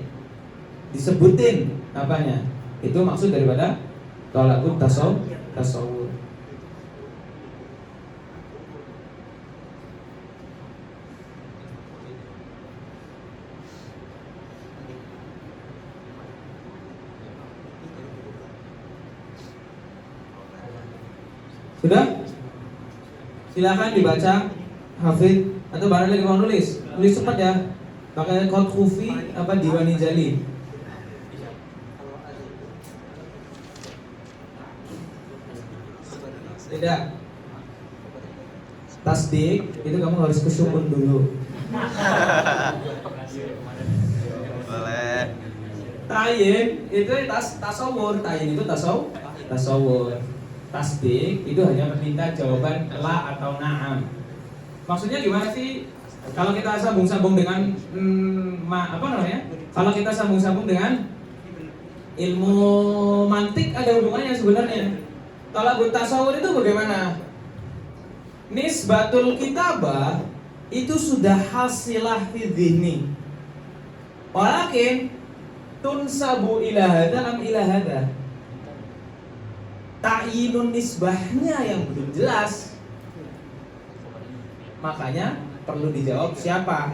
Disebutin apanya. Itu maksud daripada talabut tasawwur. Sudah? Silakan dibaca hafid atau barang lagi mau nulis cepat ya. Pakai kod kufi apa diwani jali. Tidak. Tasdik itu kamu harus kesyukun dulu. Boleh. Tayin itu tasawur. Tayin itu tasawur. Tasdik itu hanya meminta jawaban la atau na'am. Maksudnya gimana sih? Kalau kita sambung-sambung dengan apa namanya? Kalau kita sambung-sambung dengan ilmu mantik ada hubungannya sebenarnya. Talabut tasawur itu bagaimana? Nisbatul kitabah itu sudah hasilah fi dhihni. Walakin tunsabu ila hadza am ila hadza. Ta'yinun nisbahnya yang belum jelas. Makanya perlu dijawab siapa.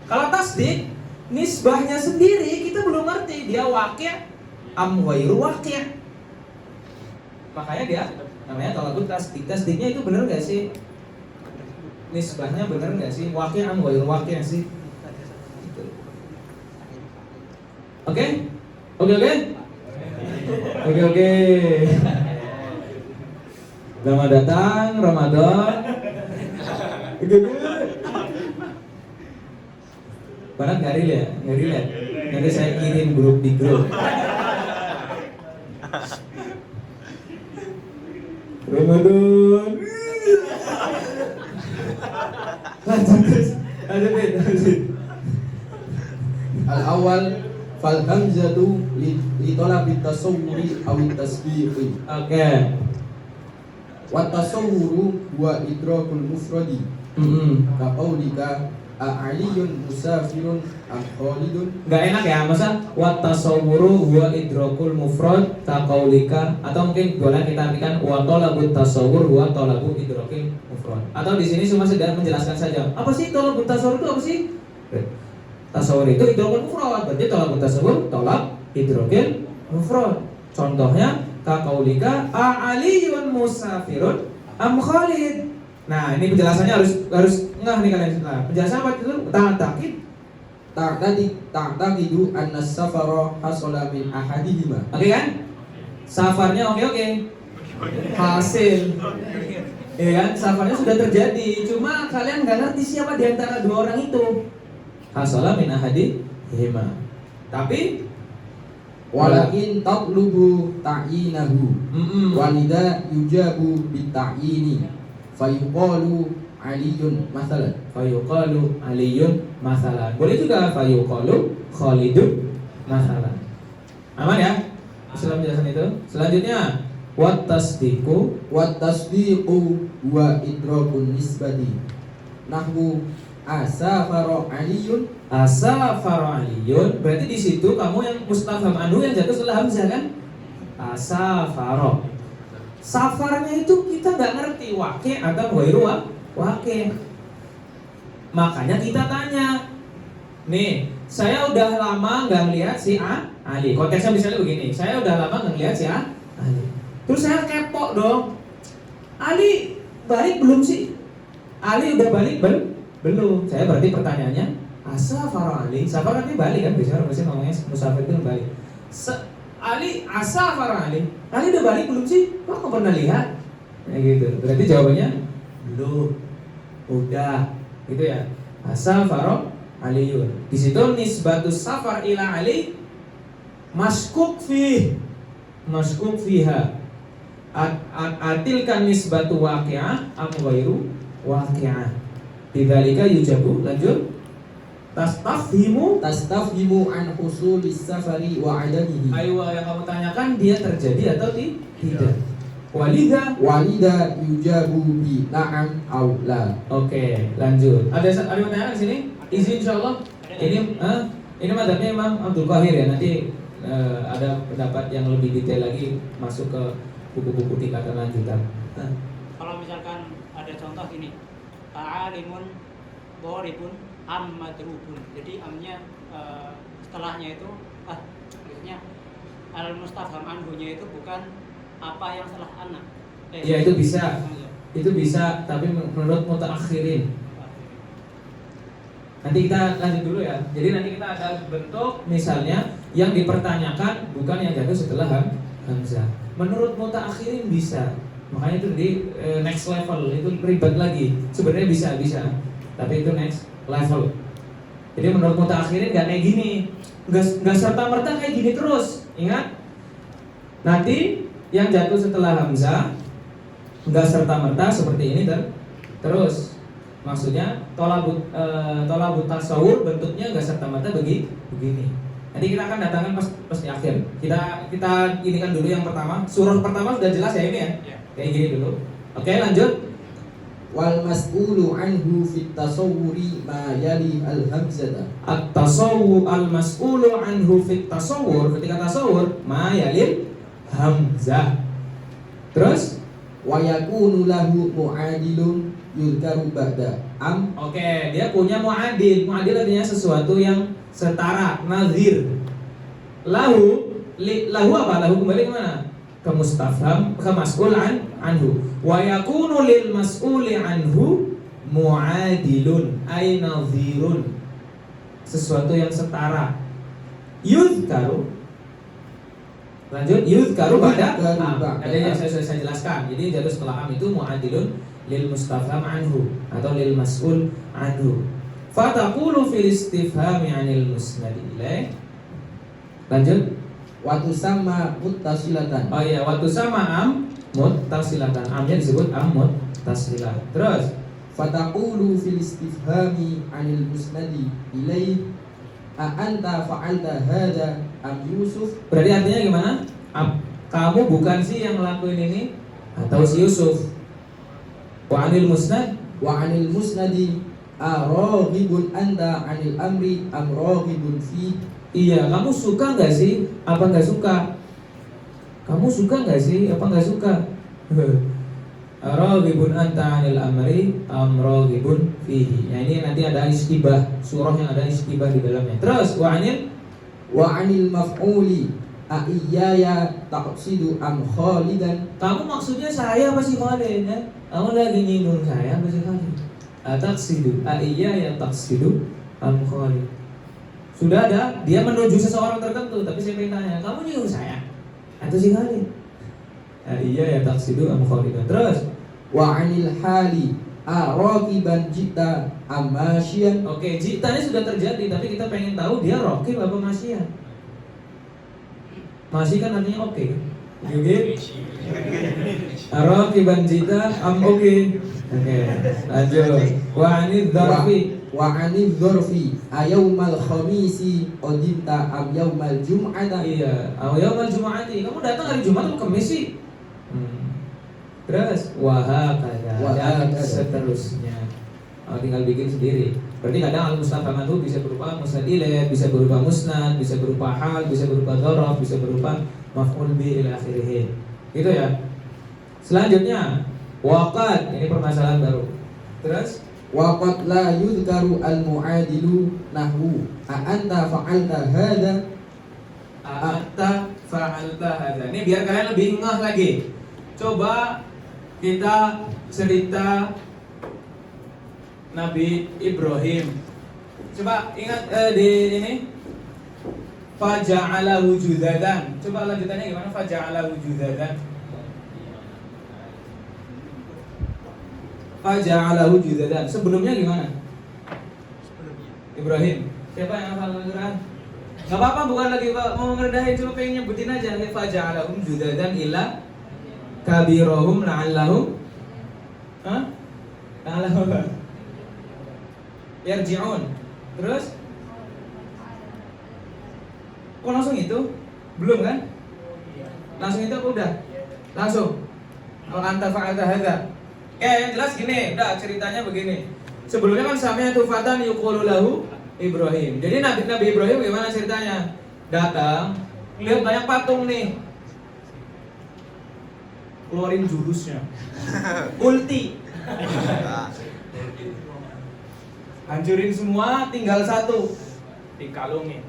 Kalau tasdik, nisbahnya sendiri kita belum ngerti dia waqi' am ghairu waqi'. Makanya dia namanya talabut tasdik. Tasdiknya itu benar nggak sih? Nisbahnya benar nggak sih? Waqi' am ghairu waqi' sih? Oke? Oke. Selamat datang Ramadan. Barat nggak relate. Nanti saya kirim di grup. Ramadan. Lanjut. Al-awwal fal hamzatu li talabi tasawwuri aw tasbiqi. Oke. Wa tasawwuru wa idrakul mufradi. Ka qaulika a'aliyun musafirun am khalidun. Nggak enak ya, masa wa tasawwuru wa idrakul mufrad taqaulika, atau mungkin boleh kita artikan wa talabut tasawwur wa talabu idrakil mufrad. Atau di sini cuma sedang menjelaskan saja. Apa sih talabut tasawwur itu apa sih? Tasawwur itu idrakul mufrad. Berarti talabut tasawwur talab idrakil mufrad. Contohnya taqaulika a'aliyun musafirun am khalid. Nah, ini penjelasannya harus ngah nih kalian. Nah, penjelasan apa itu? Ta'taqidu anna safara hasala min ahadihima. Oke kan? Safarnya oke. Hasil. Ya kan? Safarnya sudah terjadi. Cuma kalian nggak ngerti siapa di antara dua orang itu. Hasala min ahadihima. Tapi walakin tatlubu ta'yinahu. Walida yujabu bita'yini. Fayuqalu aliyun masalan. Fayuqalu aliyun masalan. Boleh juga fayuqalu khalidun masalan. Aman ya? Setelah penjelasan itu, selanjutnya wat tasdiqu wa idrakun nisbati. Nahwu asafara aliyun. Asafara aliyun. Berarti di situ kamu yang mustafham anhu yang jatuh setelah hamzah kan? Asafara. Safarnya itu kita nggak ngerti waqi' atau ghairu waqi'. Makanya kita tanya, nih, saya udah lama nggak ngelihat si Ali. Konteksnya misalnya begini, saya udah lama nggak ngelihat si Ali. Terus saya kepo dong, Ali balik belum sih? Ali udah balik belum? Saya berarti pertanyaannya, asafar Ali. Safar nanti balik kan? Biasanya ngomongnya musafir itu balik. Ali asafar Ali. Ali udah balik belum sih? Kok nggak pernah lihat? Ya gitu. Berarti jawabannya belum. Udah. Gitu ya. Asafar Aliyun. Di situ nisbatus safar ila Ali maskuk fiha. Atilkan nisbatu waqi'ah am ghairu waqi'ah. Bidzalika yujabu. Lanjut. Tastafhimu an husulis safari wa adamihi. Ayo yang kamu tanyakan dia terjadi atau tidak. Walida yujabu bi na'am aw la. Oke, lanjut. Ada pertanyaan di sini? Izin insyaallah. Ini madhabnya Imam Abdul Qahir ya. Nanti ada pendapat yang lebih detail lagi masuk ke buku-buku tingkatan lanjutan. Kalau misalkan ada contoh ini, alimun boribun am madrubun. Jadi amnya setelahnya itu maksudnya al mustafham anhunya itu bukan apa yang setelah anak. Ya itu bisa. Itu bisa, tapi menurut mutaakhirin. Nanti kita lanjut dulu ya. Jadi nanti kita ada bentuk misalnya yang dipertanyakan bukan yang jatuh setelah hamzah. Menurut mutaakhirin bisa. Makanya itu di next level itu ribet lagi. Sebenarnya bisa. Tapi itu next level. Jadi menurut mutaakhirin nggak kayak gini, nggak serta merta kayak gini terus. Ingat, nanti yang jatuh setelah hamzah nggak serta merta seperti ini terus. Maksudnya tolabut tasawur bentuknya nggak serta merta begini. Nanti kita akan datangkan pas di akhir. Kita ini kan dulu yang pertama. Surah pertama sudah jelas ya ini ya. Kayak gini dulu. Oke, lanjut. wal mas'ulu anhu fit tasawwuri ma yali al hamzata. At-tasawwur al-mas'ulu anhu fit tasawwur, ketika tasawwur ma yalil hamzah. Terus Wa yakunu lahu mu'adilun yudkaru ba'da am. oke, dia punya mu'adil. Mu'adil artinya sesuatu yang setara, nazir. Lahu apa? Lahu kembali ke mana? Ke mustafham, ke mas'ul anhu. Wa yakunu lil mas'uli anhu mu'adilun ay nazirun, sesuatu yang setara. Yudkaru, lanjut, yudkaru ba'da am. Ada yang saya jelaskan. Jadi jatuh setelah am itu mu'adilun lil mustafham anhu atau lil mas'ul anhu. Fataqulu fil istifhami 'anil musnad ilaih. Lanjut. Wa tusamma muttasilatan. Oh iya, waktu sama am muttasilatan. Amnya disebut am muttasilah. Terus Fataqulu fil istifhami 'anil musnadi ilaih a anta fa'alta hadha am Yusuf. berarti artinya gimana? Kamu bukan sih yang ngelakuin ini atau si Yusuf? Wa anil musnad, Wa 'anil musnadi araghibun anta 'anil amri am raghibun fi. iya, kamu suka nggak sih? Apa nggak suka? Kamu suka nggak sih? Apa nggak suka? Raghibun anta 'anil amri am raghibun fihi. Nah, ini nanti ada istibah, surah yang ada istibah di dalamnya. Terus wa anil maf'uli a iyaya taqsidu am Khalidan. kamu maksudnya saya apa sih Khalid? Ya? Kamu lagi nyinggung saya apa sih Khalid? Ataksidu, iya ya taksidu am Khalid. Sudah ada, dia menuju seseorang tertentu, tapi saya pengen tanya, kamu nyinggung saya atau si Khalid? Iya ya taksidu am Khalid. Terus Wa 'anil hali a raqiban jita am masyian. oke, jitanya sudah terjadi, tapi kita pengen tahu dia rokib apa masyian. Masih kan artinya oke. Oke. Raqiban jita am oke. Oke. Lanjut. Wa anid dzarfi. Wa 'anil dzarfi a yaumal khamisi qadimta am yaumal jum'ata. Iya, yaumal jumu'ati. Kamu datang hari Jumat atau Kamis sih? Terus wahakadha dan seterusnya. Tinggal bikin sendiri. Berarti kadang al-mustafham itu bisa berupa musnad ilaih, bisa berupa musnad, bisa berupa hal, bisa berupa dzaraf, bisa berupa maf'ul bi ila akhirih. Gitu ya. Selanjutnya waqad, ini permasalahan baru. Terus Wa qad la yudhkaru al mu'adilu nahwu a anta fa'alta hadha. anta fa'alta hadza. Ini biar kalian lebih ngeh lagi. Coba kita cerita Nabi Ibrahim. Coba ingat di ini faja'alahu judadan. Coba lanjutannya gimana? Faja'alahu judadan. Faja'alahu judadan. Sebelumnya gimana? Ibrahim. Siapa yang hafal Al-Qur'an? Gak apa-apa, bukan lagi mau ngerendahin, cuma pengen nyebutin aja. Faja'alahum judadan illa kabirahum la'allahum la'allahum yarji'un. Terus kok langsung itu? Belum kan? Langsung itu apa udah? Langsung. Al anta fa'alta hadza. Yang jelas gini, udah ceritanya begini. Sebelumnya kan sami'tu fatan yuqalu lahu Ibrahim. Jadi Nabi Ibrahim gimana ceritanya? Datang, lihat banyak patung nih. Keluarin jurusnya. Ulti. Hancurin semua, tinggal satu. Dikalungin.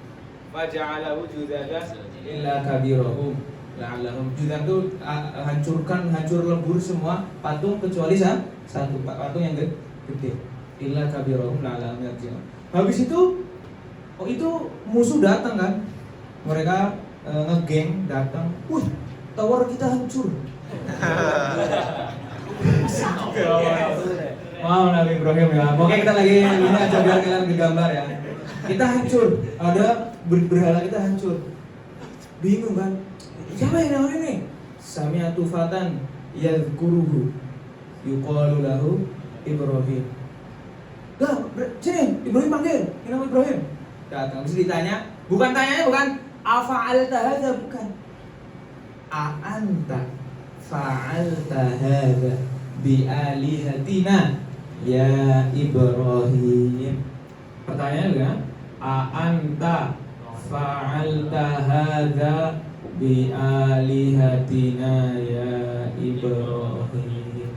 Faja'alahu judadan illa kabirahum la'allahum. Judadan itu hancur lebur semua patung kecuali satu patung yang gede. Illa kabirahum la'allahum yarji'un. Habis itu itu musuh datang kan. Mereka ngegeng datang. Wih, tower kita hancur. Wow, Nabi Ibrahim ya. Oke, kita lagi ini aja biar kalian digambar ya. Kita hancur, ada berhala kita hancur. Bingung kan? Siapa yang namanya ini? Sami'atu fatan yadhkuruhu yuqalu lahu Ibrahim. Dah, sini, Ibrahim panggil. Ini nama Ibrahim. Datang, terus ditanya, tanyanya bukan afa'alta hadza, bukan. A anta fa'alta hadza, bi alihatina ya Ibrahim. Pertanyaannya kan, a anta fa'alta hadza bi alihatina ya Ibrahim.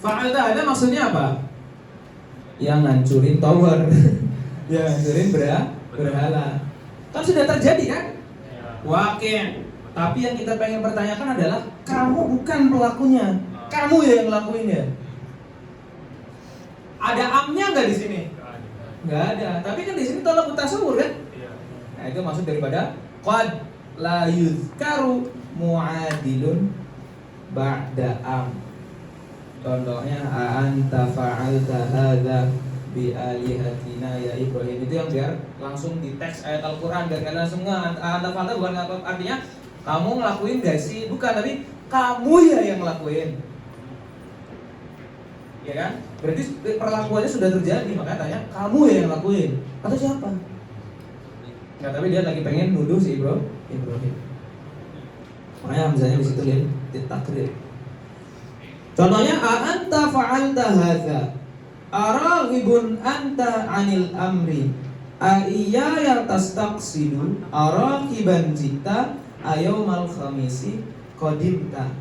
Fa'alta hadza maksudnya apa? Yang ngancurin tower. Yang ngancurin berhala. Kan sudah terjadi kan? Wakil. Tapi yang kita pengen pertanyakan adalah kamu bukan pelakunya, kamu ya yang ngelakuin ya. Ada amnya nggak di sini? Nggak ada. Tapi kan di sini tolak tasawur kan? Nah itu maksud daripada qad la yuzkaru mu'adilun ba'da am. Contohnya anta fa'alta hadza bi alihatina ya Ibrahim. Itu yang biar langsung di teks ayat Al-Qur'an biar kalian langsung anta fa'alta bukan artinya kamu ngelakuin gak sih? Bukan, tapi kamu ya yang ngelakuin. Ya kan? Berarti perlakuannya sudah terjadi, makanya tanya, kamu ya yang ngelakuin atau siapa? Nggak, tapi dia lagi pengen nuduh si Ibrahim. Makanya hamzahnya di situ lihat ditakrir. Contohnya anta fa'alta hadza araghibun anta 'anil amri aiya yang tastaqsidu araqiban jita ayaumal khamisi qadimta.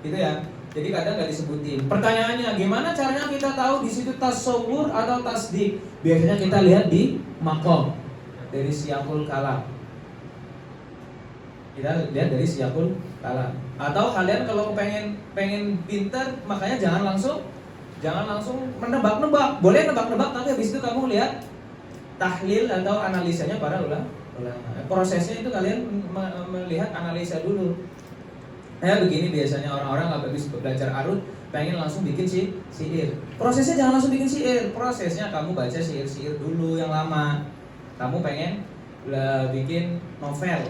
Gitu ya. Jadi kadang nggak disebutin. Pertanyaannya, gimana caranya kita tahu di situ tasawur atau tasdik? Biasanya kita lihat di maqam dari siyaqul kalam. Kita lihat dari siyaqul kalam. Atau kalian kalau pengen pintar, makanya jangan langsung menebak-nebak. Boleh nebak-nebak, tapi habis itu kamu lihat tahlil atau analisanya para ulama. Prosesnya itu kalian melihat analisa dulu. Kayak begini biasanya orang-orang nggak habis belajar arut pengen langsung bikin syair. Prosesnya jangan langsung bikin syair. Prosesnya kamu baca syair-syair dulu yang lama. Kamu pengen bikin novel.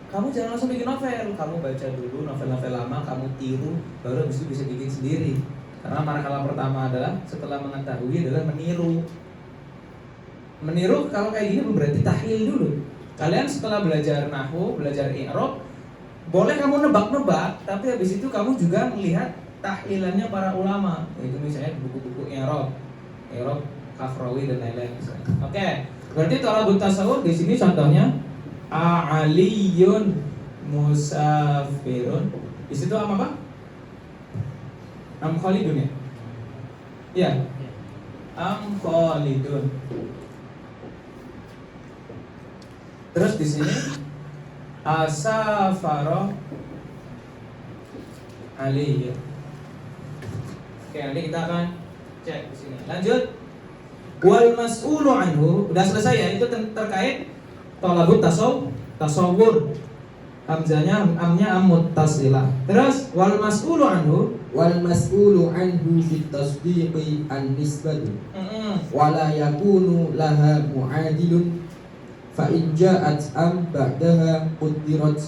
Kamu jangan langsung bikin novel. Kamu baca dulu novel-novel lama, kamu tiru, baru habis itu bisa bikin sendiri. Karena marhalah pertama adalah setelah mengetahui adalah meniru. Meniru kalau kayak gini berarti tahlil dulu. Kalian setelah belajar nahwu, belajar i'rab, boleh kamu nebak-nebak, tapi habis itu kamu juga melihat tahlilannya para ulama. Itu misalnya buku-buku i'rab Kafrawi dan lain-lain misalnya. Oke, berarti talabut tasawuf di sini contohnya a'aliyun musafirun. Di situ apa, Pak? Am khalidun ya? Iya. Am khalidun. Terus di sini asafaro aliyah. Oke, nanti kita akan cek di sini. Lanjut. Wal mas'ulu anhu. Udah selesai ya, itu terkait talabut tasawur. Hamzanya amnya am muttasilah. Terus wal mas'ulu anhu fit tasdiqi an nisbatu wala yakunu laha mu'adilun fa in ja'at am ba'daha quddirat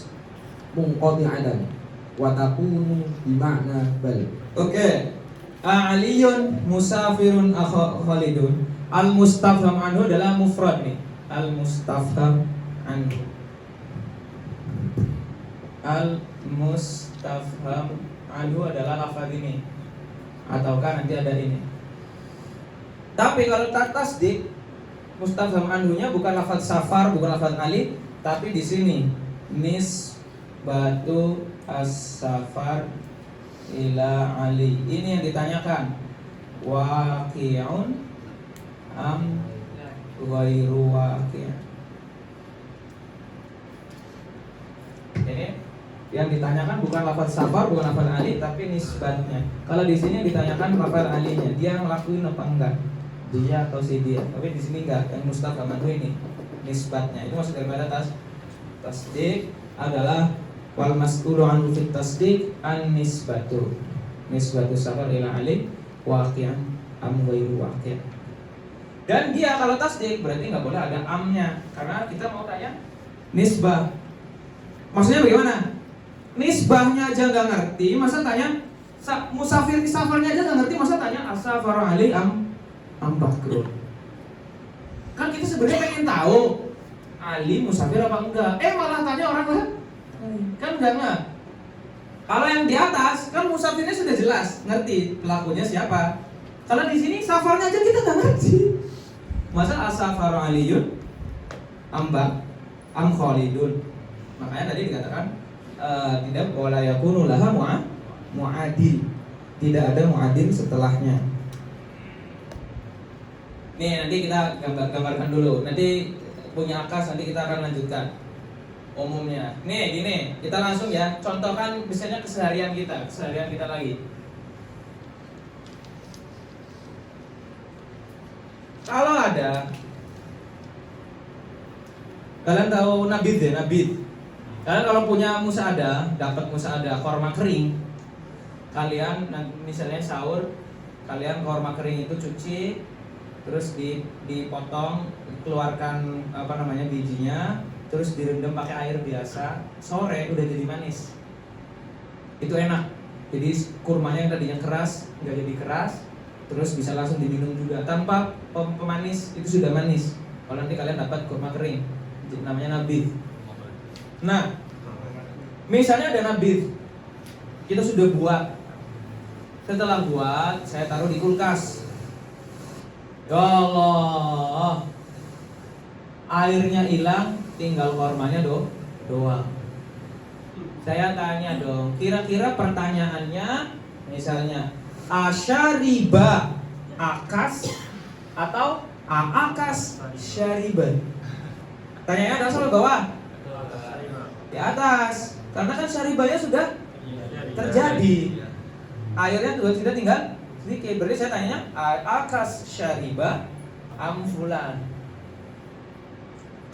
munqati'atan wa takunu bi ma'na bal. Oke. Aliyun musafirun khalidun. Al mustafham anhu adalah mufrad nih. Al mustafham anhu. Al mustafham anhu adalah lafaz ini. Ataukah nanti ada ini. Tapi kalau tasdik mustafham anhunya bukan lafaz safar, bukan lafaz ali, tapi di sini nisbatu as-safar ila ali. Ini yang ditanyakan. Waqi'un am ghairu waqi'. Ini yang ditanyakan bukan lafaz safar, bukan lafaz ali, tapi nisbatnya. Kalau di sini ditanyakan lafaz alinya, dia ngelakuin apa enggak? Dia atau si dia. Tapi di sini enggak, yang mustafham anhu ini nisbatnya. Itu maksud daripada tasdik adalah wal mas'ulu anhu fit tasdik an nisbatu. Nisbatu safar ila ali waqi'an am ghairu waqi'. Dan dia kalau tasdik berarti enggak boleh ada amnya, karena kita mau tanya nisbah. Maksudnya bagaimana? Nisbahnya aja nggak ngerti, masa tanya musafir safarnya aja nggak ngerti, masa tanya asafar ali am bakrun. Kan kita sebenarnya pengen tahu Ali musafir apa enggak. Malah tanya orang lain. Kan enggak. Kalau yang di atas kan musafirnya sudah jelas, ngerti pelakunya siapa. Kalau di sini safarnya aja kita nggak ngerti. Masa as-safaru aliyun amba am khalidun. Makanya tadi dikatakan tidak wala yakunu laha muadil. Tidak ada muadil setelahnya. Nih nanti kita gambarkan dulu. Nanti punya akas nanti kita akan lanjutkan umumnya. Nih gini, kita langsung ya contohkan misalnya keseharian kita lagi. Kalau ada, kalian tahu nabid ya, nabid. Kalian kalau punya musada, dapat musada korma kering, kalian misalnya sahur, kalian korma kering itu cuci, terus dipotong, keluarkan bijinya, terus direndam pakai air biasa, sore udah jadi manis. Itu enak. Jadi kurmanya yang tadinya keras nggak jadi keras, terus bisa langsung diminum juga tanpa pemanis, itu sudah manis. Kalau nanti kalian dapat kurma kering, namanya nabid. Nah, misalnya ada nabid, kita sudah buat. Setelah buat, saya taruh di kulkas. Ya Allah, airnya hilang, tinggal kormanya doang. Saya tanya dong, kira-kira pertanyaannya, misalnya asyariba akas atau aakas syariban? Tanyanya ada sama bawah? Di atas. Karena kan syaribanya sudah terjadi. Airnya sudah tinggal sedikit. Berarti saya tanya akas syariba am fulan.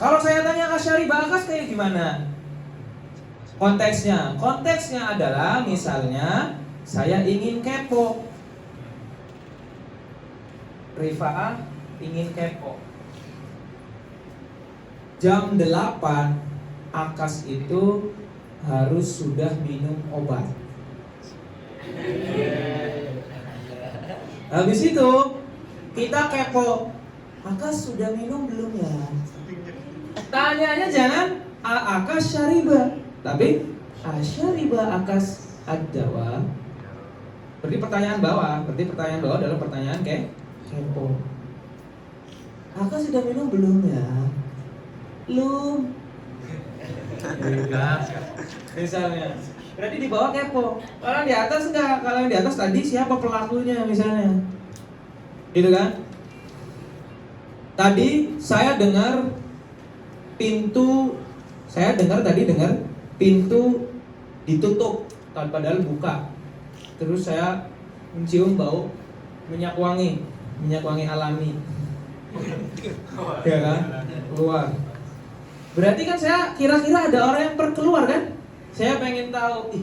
Kalau saya tanya asyariba akas kayak gimana? Konteksnya adalah misalnya saya ingin kepo. Rifa'ah ingin kepo. Jam 8 akas itu harus sudah minum obat. Habis itu kita kepo, akas sudah minum belum ya? Tanyanya jangan akas syariba, tapi asyariba akas ad-dawa. Berarti pertanyaan bawah adalah pertanyaan kepo. Akas sudah minum belum ya? Belum. Misalnya, berarti di bawah kepo. Kalau di atas enggak. Kalau yang di atas tadi siapa pelakunya misalnya, gitu kan? Tadi saya dengar pintu ditutup, padahal buka. Terus saya mencium bau minyak wangi alami, ya kan? Keluar. Berarti kan saya kira-kira ada orang yang keluar kan? Saya pengen tahu,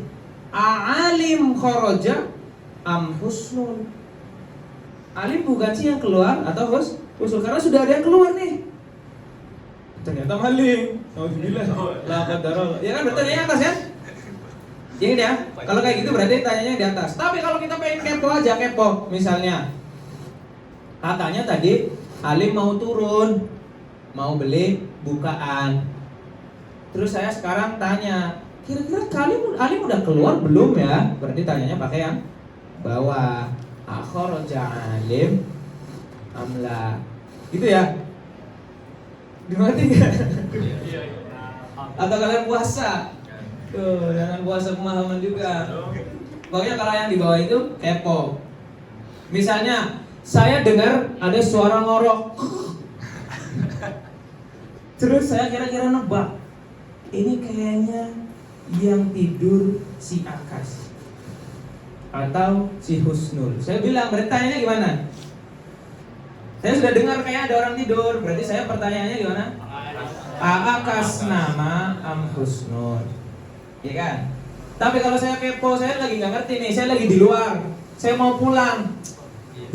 alim khoroja am husnun. Alim bukan sih yang keluar atau husnun? Karena sudah ada yang keluar nih. Ternyata maling. Alhamdulillah. La qadarullah. Ya kan bertanya atas kan? Ingat ya, kalau kayak gitu berarti tanyanya di atas. Tapi kalau kita pengen kepo, misalnya katanya tadi Alim mau turun, mau beli bukaan. Terus saya sekarang tanya, kira-kira Alim udah keluar belum ya? Berarti tanyanya pakai yang bawah. Akhraja Alim amla. Gitu ya? Dimengerti nggak? Atau kalian puasa? Tuh, jangan puasa pemahaman juga. Pokoknya kalau yang di bawah itu kepo. Misalnya, saya dengar ada suara ngorok. Terus saya kira-kira nebak, ini kayaknya yang tidur si Akas atau si Husnul. Saya bilang, bertanya gimana? Saya sudah dengar kayak ada orang tidur. Berarti saya pertanyaannya gimana? Akas nama am Husnul, ya kan? Tapi kalau saya kepo, saya lagi nggak ngerti nih. Saya lagi di luar, saya mau pulang.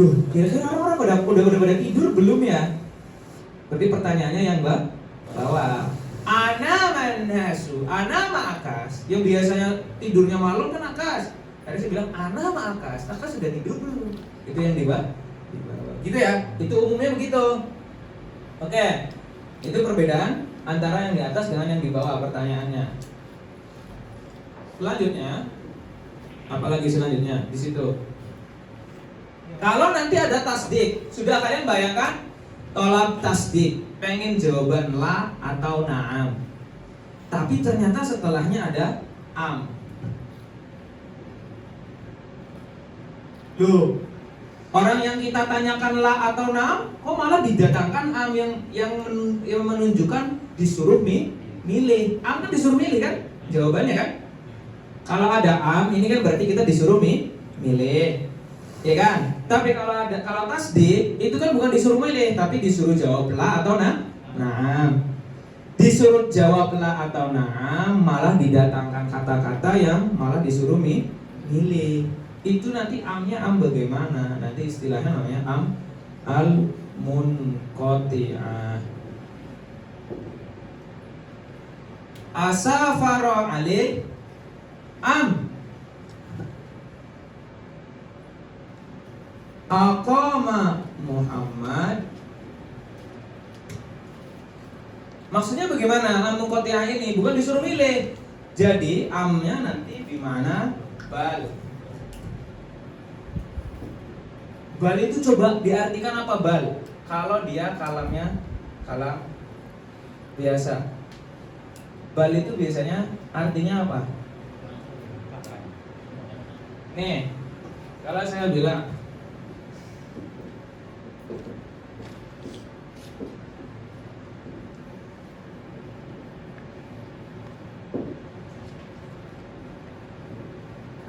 Duh, kira-kira orang udah pada tidur belum ya? Berarti pertanyaannya yang bawah. Ana manhasu, ana ma'akas. Yang biasanya tidurnya malam kan Akas. Tadi saya bilang ana ma'akas. Akas sudah tidur belum? Itu yang di bawah. Gitu ya, itu umumnya begitu. Oke, itu perbedaan antara yang di atas dengan yang di bawah pertanyaannya. Selanjutnya, Apalagi selanjutnya di situ. Kalau nanti ada tasdik, sudah kalian bayangkan tolab tasdik, pengen jawaban la atau na'am. Tapi ternyata setelahnya ada am. Loh, orang yang kita tanyakan la atau na'am, kok malah didatangkan am yang menunjukkan disuruh milih. Am kan disuruh milih kan? Jawabannya kan? Kalau ada am, ini kan berarti kita disuruh milih, ya kan? Tapi kalau tasdik itu kan bukan disuruh milih, tapi disuruh jawab la atau na'am. Disuruh jawab la atau na'am, malah didatangkan kata-kata yang malah disuruh milih. Itu nanti amnya am bagaimana? Nanti istilahnya namanya am al-munqati'ah. Asafara alaih am aqama Muhammad. Maksudnya bagaimana am munqati'ah ini? Bukan disuruh milih. Jadi amnya nanti di mana? Bal. Bal itu coba diartikan apa bal? Kalau dia kalamnya kalam biasa. Bal itu biasanya artinya apa? Nih, kalau saya bilang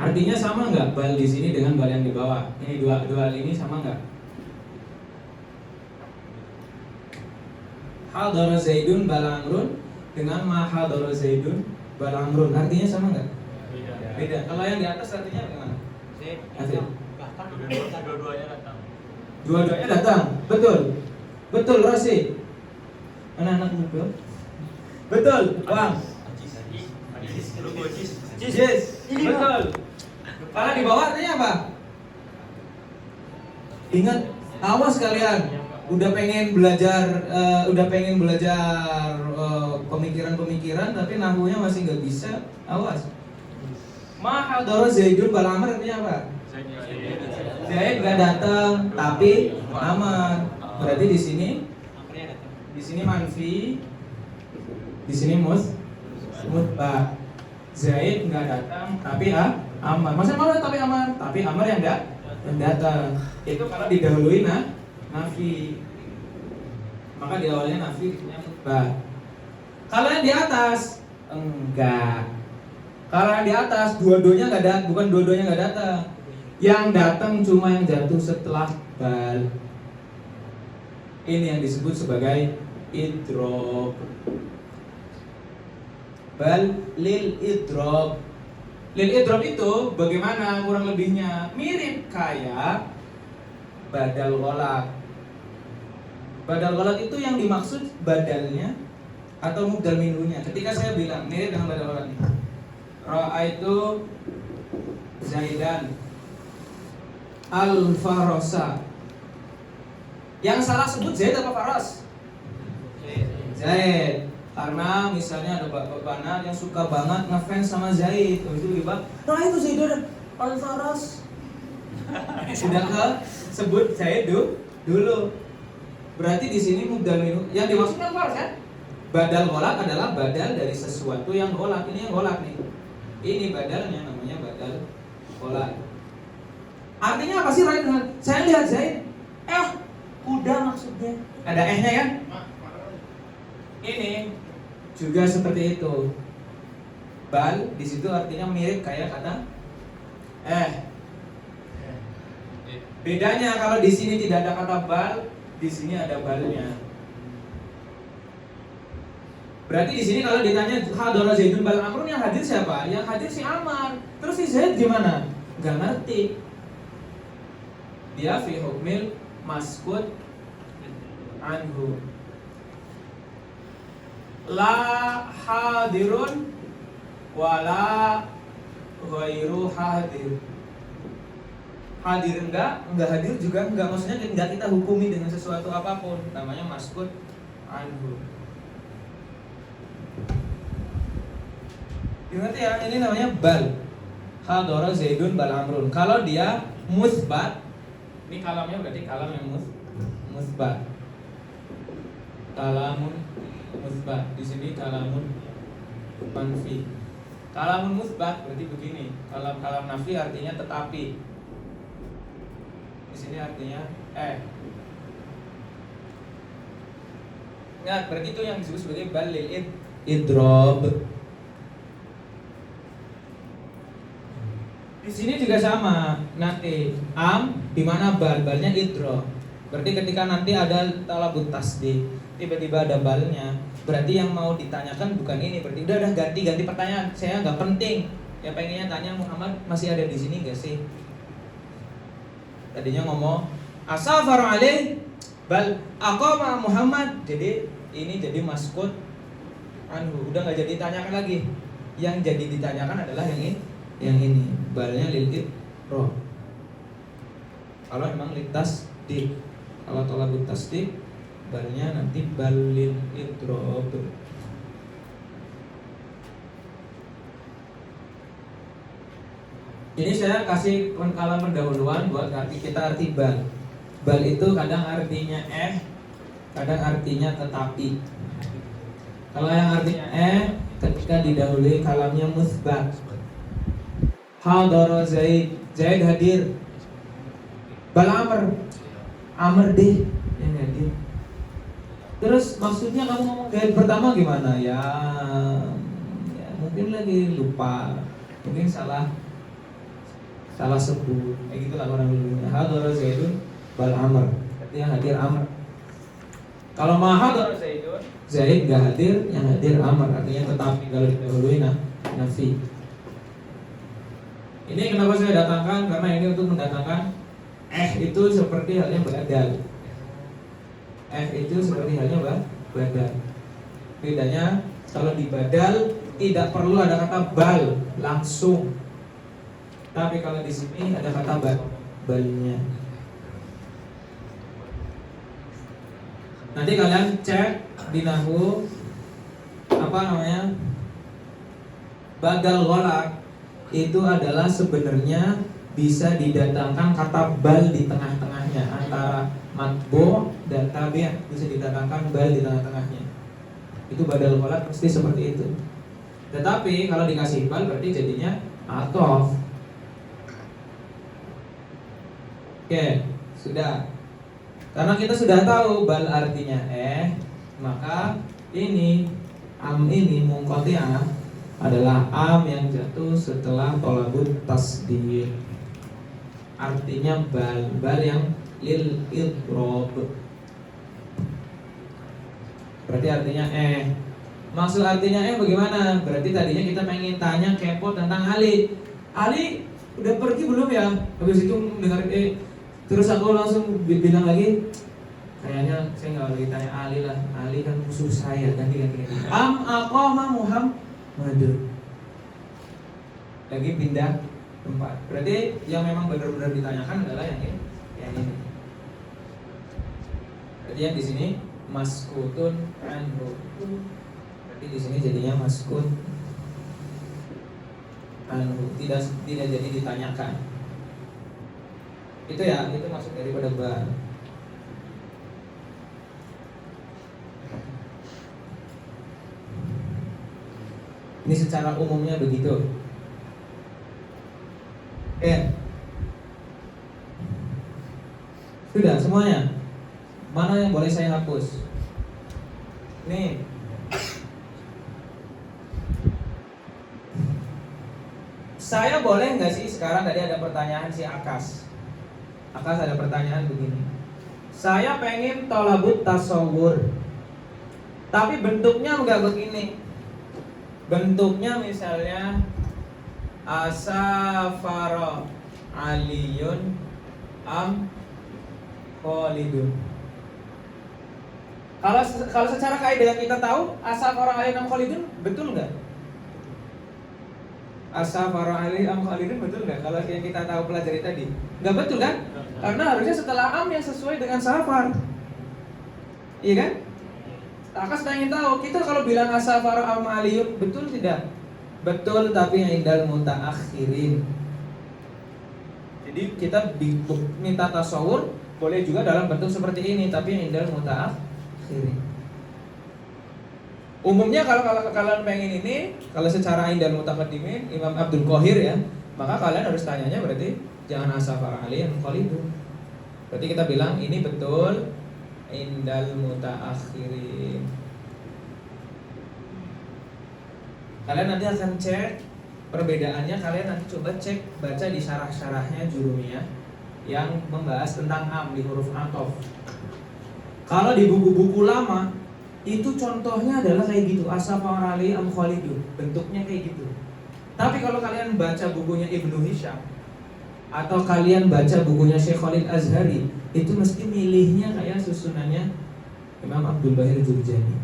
artinya sama nggak bal di sini dengan bal yang di bawah? Ini dua hal ini sama nggak? Hadara Zaidun bal amrun dengan ma hadara Zaidun bal amrun artinya sama nggak? Beda. Kalau yang di atas artinya bagaimana? Bahkan Dua-duanya datang. Dua-duanya datang. Betul. Betul Rosi. Anak-anak muda. Betul. Bang. Yes. Betul. Kalau di bawah artinya apa? Ingat, awas kalian. Udah pengen belajar pemikiran-pemikiran tapi nahwunya masih nggak bisa. Awas. Ma hadara Zaidun bal amr artinya apa? Zaid nggak datang tapi amar. Berarti di sini manfi, di sini musbah. Zaid nggak datang tapi amar. Maksudnya malah tapi amar yang datang. Itu kalau didahului nafi. Maka di awalnya nafi disebutnya musbah. Kalau yang di atas enggak. Kalau yang di atas dua-duanya nggak datang, bukan dua-duanya nggak datang. Yang datang cuma yang jatuh setelah bal. Ini yang disebut sebagai idrob. Bal lil idrob. Lil idrob itu bagaimana kurang lebihnya? Mirip kayak badal ghalaq. Badal ghalaq itu yang dimaksud badalnya atau mubdal minhunya. Ketika saya bilang mirip dengan badal ghalaq ini. Ra'aitu Zaidan al-Farosa. Yang salah sebut Zaid apa Faros? Zaid. Karena misalnya ada bapak-bapak yang suka banget ngefans sama Zaid. Itu tiba, Ra'aitu Zaidan al-Faros. Sudah ke sebut Zaid dulu. Berarti di sini mubdal minhu. Yang dimaksudkan Faros kan? Badal ghalaq adalah badal dari sesuatu yang ghalaq. Ini yang ghalaq nih. Ini badalnya namanya badal ghalaq. Artinya apa sih Rai dengan saya lihat Zaid? Kuda maksudnya. Ada nya kan? Ini juga seperti itu. Bal di situ artinya mirip kayak kata Bedanya kalau di sini tidak ada kata bal, di sini ada balnya. Berarti di sini kalau ditanya hadara Zaidun bal amrun yang hadir siapa? Yang hadir si Amar. Terus si Zaid gimana? Gak ngerti. Dia fi hukmil maskut anhu. La hadirun wala ghairu hadir. Hadir enggak hadir juga enggak. Maksudnya enggak kita hukumi dengan sesuatu apapun. Namanya maskut anhu. Ingat ya, ini namanya bal. Hadara Zaidun bal Amrun. Kalau dia musbat, ini kalamnya berarti kalam yang musbat. Kalamun musbat. Di sini kalamun manfi. Kalamun musbat berarti begini. Kalam nafi artinya tetapi. Di sini artinya Nah, berarti itu yang disebut sebagai balil idrob. Di sini juga sama. Nanti di mana balnya idrob. Berarti ketika nanti ada talabut tasdid, tiba-tiba ada balnya, berarti yang mau ditanyakan bukan ini. Berarti udah ganti pertanyaan. Saya nggak penting. Ya pengennya tanya Muhammad masih ada di sini nggak sih? Tadinya ngomong asafaru alaih bal aqama Muhammad. Jadi ini jadi maskut udah nggak jadi ditanyakan lagi. Yang jadi ditanyakan adalah yang ini balnya lil idrob. Kalau memang lintas di, kalau tolabut tasdik balnya nanti balil idrob. Ini saya kasih kalam pendahuluan buat kita arti bal. Bal itu kadang artinya kadang artinya tetapi. Kalau yang artinya ketika didahului kalamnya musbat. Hadara Zaid hadir. Bal Amr deh yang hadir. Terus maksudnya kamu ngomong Zaid pertama gimana? Ya mungkin lagi lupa, mungkin salah sebut. Kayak gitulah orang dulu. Hadara Zaidun bal Amr. Artinya hadir Amr. Kalau mahadara Zaidun, Zaid gak hadir, yang hadir Amr. Artinya tetapi kalau didahului nafi. Ini kenapa saya datangkan? Karena ini untuk mendatangkan itu seperti halnya badal. Itu seperti halnya badal. Bedanya kalau di badal tidak perlu ada kata bal langsung. Tapi kalau di sini ada kata balnya. Nanti kalian cek di nahwu badal ghalaq itu adalah sebenarnya bisa didatangkan kata bal di tengah-tengahnya antara matbu dan tabi', bisa didatangkan bal di tengah-tengahnya. Itu badal ghalaq pasti seperti itu. Tetapi kalau dikasih bal berarti jadinya athof. Oke, sudah. Karena kita sudah tahu bal artinya maka ini munqati'ah adalah yang jatuh setelah tolabut tasdid. Artinya bal yang lil idrob. Berarti artinya Maksud artinya bagaimana? Berarti tadinya kita pengen tanya kepo tentang Ali. Ali udah pergi belum ya? Habis itu mendengar terus aku langsung bilang lagi, kayaknya saya nggak lagi tanya Ali lah. Ali kan musuh saya. Ganti. Aqama Muhammad. Lagi pindah tempat. Berarti yang memang benar-benar ditanyakan adalah yang ini. Berarti yang di sini maskutun anhu. Berarti di sini jadinya maskut anhu, tidak jadi ditanyakan. Itu ya, itu maksud daripada bal. Ini secara umumnya begitu. Sudah semuanya. Mana yang boleh saya hapus? Nih. Saya boleh nggak sih sekarang tadi ada pertanyaan si Akas ada pertanyaan begini. Saya pengen tolabut tasawur, tapi bentuknya nggak begini. Bentuknya misalnya asafara aliyun am Khalidun. Kalau secara kaidah kita tahu asafara aliyun am Khalidun betul nggak? Asafara aliyun am Khalidun betul nggak? Kalau yang kita tahu pelajari tadi nggak betul kan? Karena harusnya setelah am yang sesuai dengan safar. Iya kan? Akas pengen tahu, kita kalau bilang asafara am aliyun betul tidak? betul tapi indal mutaakhirin. Jadi kita minta tasawur boleh juga dalam bentuk seperti ini, tapi indal mutaakhirin. Umumnya kalau kalian pengen ini, kalau secara indal mutaqaddimin Imam Abdul Qahir ya, maka kalian harus tanyanya berarti jangan asafar ali yang qalidun. Berarti kita bilang ini betul indal mutaakhirin. Kalian nanti akan cek perbedaannya, kalian nanti coba cek baca di syarah-syarahnya Jurumiyah yang membahas tentang am di huruf athof. Kalau di buku-buku lama itu contohnya adalah kayak gitu, asafar ali am khalidun, bentuknya kayak gitu. Tapi kalau kalian baca bukunya Ibnu Hisham atau kalian baca bukunya Syekh Khalid Azhari, itu mesti milihnya kayak susunannya Imam Abdul Bahir Jurjani.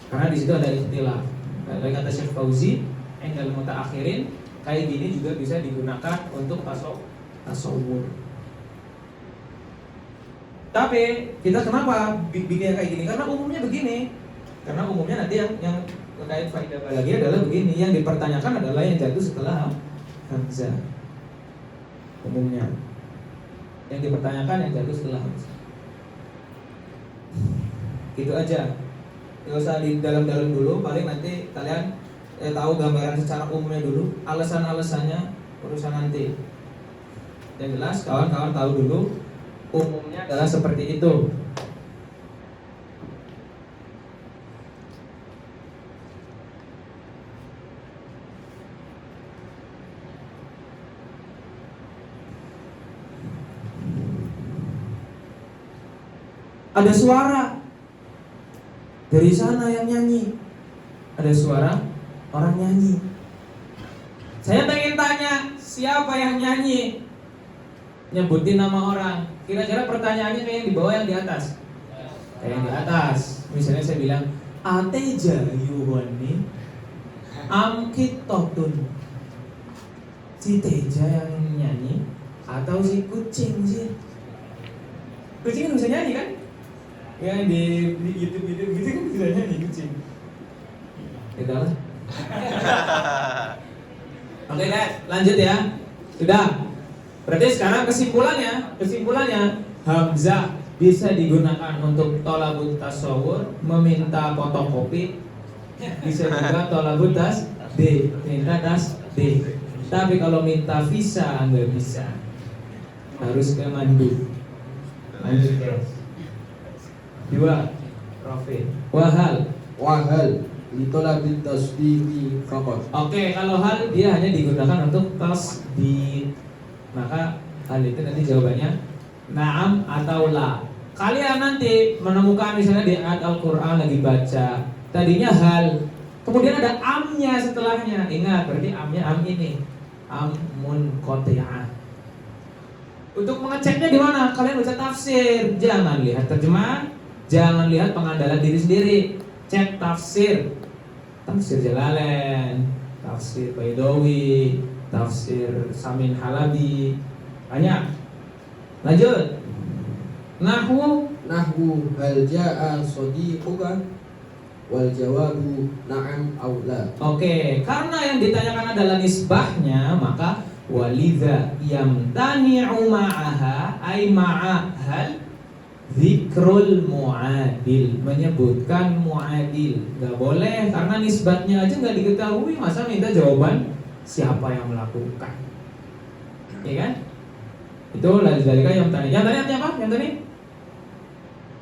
Karena di situ ada ikhtilaf. Dari kata Syekh Fauzi, indal mutaakhirin kayak gini juga bisa digunakan untuk tasawur. Tapi kita kenapa bikin kayak gini? Karena umumnya begini. Karena umumnya nanti yang terkait faidah lagi adalah begini. Yang dipertanyakan adalah yang jatuh setelah hamzah. Umumnya yang dipertanyakan yang jatuh setelah hamzah. Gitu aja. Gak usah di dalam-dalam dulu. Paling nanti kalian tahu gambaran secara umumnya dulu. Alasan-alasannya urusan nanti. Yang jelas kawan-kawan tahu dulu umumnya adalah seperti itu. Ada suara dari sana yang nyanyi. Ada suara orang nyanyi. Saya pengen tanya, siapa yang nyanyi? Nyebutin nama orang. Kira-kira pertanyaannya kayak yang di bawah yang di atas? Kayak yang di atas. Misalnya saya bilang, Ateja yuhoni amkitotun. Si Teja yang nyanyi atau si kucing sih? Kucing kan bisa nyanyi kan? Ya di YouTube gitu kan bisa nyanyi kucing. Gitu lah. Oke guys, lanjut ya. Sudah. Berarti sekarang kesimpulannya hamzah bisa digunakan untuk tolabut tasawur, meminta fotokopi, bisa juga tolabut tas D, minta tas D. Tapi kalau minta visa nggak bisa, harus ke mandu. Lanjut guys. 2. Profil. Wahal litolabil tasdiqi faqat. Oke, kalau hal dia hanya digunakan untuk tasdiq. Maka hal itu nanti jawabannya na'am atau la. Kalian nanti menemukan misalnya di ayat Al-Qur'an lagi baca, tadinya hal, kemudian ada amnya setelahnya. Ingat, berarti amnya am ini. Am munqati'ah. Untuk mengeceknya di mana? Kalian baca tafsir. Jangan lihat terjemahan, jangan lihat pengandalan diri sendiri. Cek tafsir. Tafsir Jalalain, tafsir Baidawi, tafsir Samin Halabi. Banyak. Lanjut. Nahwu hal jaa shadiquka wal jawabu na'am aw la. Oke, karena yang ditanyakan adalah nisbahnya, maka walidha yamtani'u ma'aha ay ma'a hal zikrul mu'adil, menyebutkan mu'adil. Gak boleh karena nisbatnya aja gak diketahui, masa minta jawaban siapa yang melakukan. Iya kan? Itu lazalika yang tadi. Yang tadi artinya apa? Yang tadi?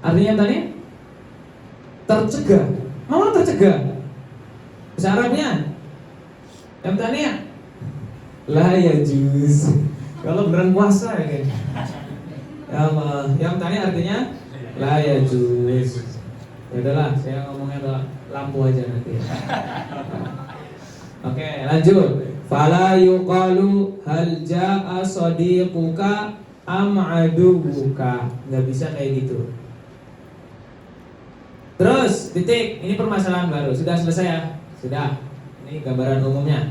Artinya yang tadi? Tercegah. Mau tercegah? Bahasa Arabnya? Yang tadi ya? La yajuz. Kalau beneran puasa ya kan? Yang tadi artinya la yajuz. Ya udahlah, saya ngomongnya ke lampu aja nanti. Oke, lanjut. Fala yuqalu hal jaa shadiquka am adubuka. Enggak bisa kayak gitu. Terus, titik. Ini permasalahan baru. Sudah selesai ya? Sudah. Ini gambaran umumnya.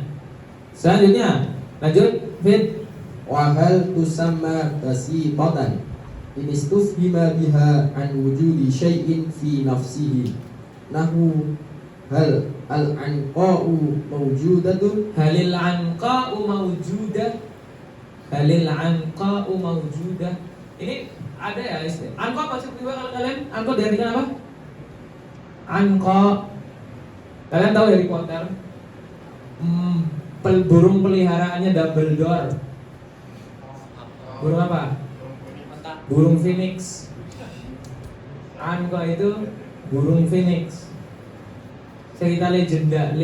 Selanjutnya, lanjut. Fit. Wa hal tusamma basitatan in istufhima biha an wujudi syai'in fi nafsihi. Nahu hal al-anqa'u mawjudatun Halil anqa'u mawjudah. Halil anqa'u mawjudah. Ini ada ya istilah. Anqa apa sih kalau kalian? Anqa diartikan apa? Anqa. Kalian tahu Harry Potter? Burung peliharaannya Dumbledore. Burung apa? Burung phoenix. Anqa itu burung phoenix. Cerita legenda.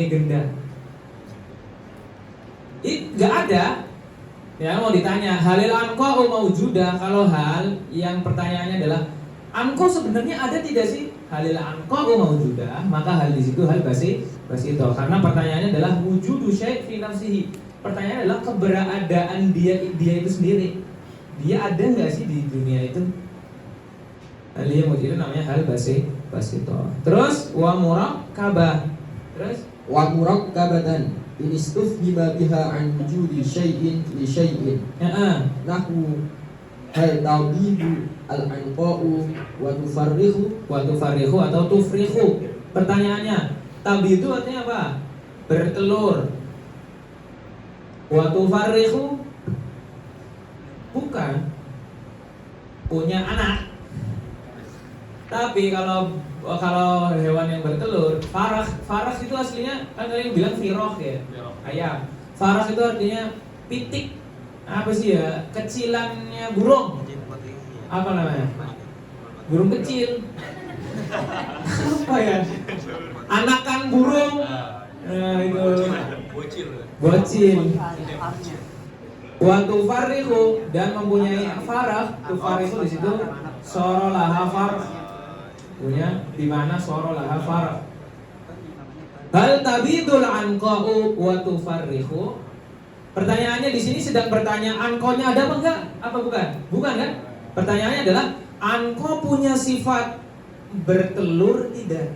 Nggak ada. Ya mau ditanya halil anqa maujudah. Kalau hal yang pertanyaannya adalah anqa sebenarnya ada tidak sih? Halil anqa maujudah, maka hal di situ hal basito. Karena pertanyaannya adalah wujudu syai' fi nafsihi. Pertanyaannya adalah keberadaan dia itu sendiri. Dia ada nggak sih di dunia itu? Hal yang itu namanya hal basito. Terus wa murakkabah. Terus wa murakkabatan in istufhima biha an wujudi syai'in li syai'in. Nahwu hal tawbidu al-anqa'u wa tufarrihu atau tufrihu. Pertanyaannya, tabidu artinya apa? Bertelur. Wa tufarrihu bukan punya anak. Tapi kalau hewan yang bertelur, farah itu aslinya kan kalian bilang firoh ya, ayam. Farah itu artinya pitik. Apa sih ya? Kecilannya burung. Apa namanya? Burung kecil. Apa ya? Anakan burung. Nah itu. Bocil. Wa tufarrihu dan mempunyai farah. Tufarrihu di situ sorolaha farah. Punya di mana sorolaha farah. Hal tabidul anqa'u wa tufarrihu. Pertanyaannya di sini sedang bertanya anqa'nya ada apa enggak? Apa bukan? Bukan kan? Pertanyaannya adalah anqa punya sifat bertelur tidak?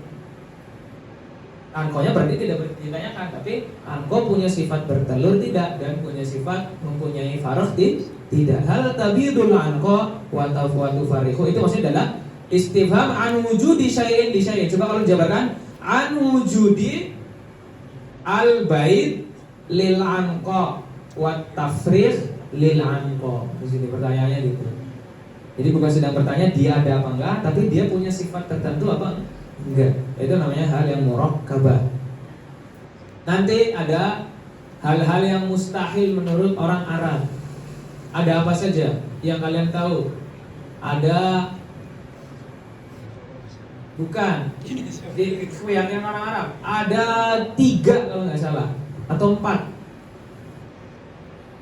Anqa'nya berarti tidak ditanyakan, tapi anqa punya sifat bertelur tidak dan punya sifat mempunyai farah tidak. Hal tabidul anqa wa tufarrihu itu maksudnya adalah istifham an wujudi syai'in di syai'in. Coba kalau dijabarkan an wujudi al bait lil anqa wa tafrigh lil anqa. Di sini pertanyaannya gitu. Jadi bukan sedang bertanya dia ada apa enggak, tapi dia punya sifat tertentu apa enggak. Itu namanya hal yang murakkabah. Nanti ada hal-hal yang mustahil menurut orang Arab. Ada apa saja yang kalian tahu? Ada bukan di keyakinan orang Arab ada 3 kalau nggak salah atau 4.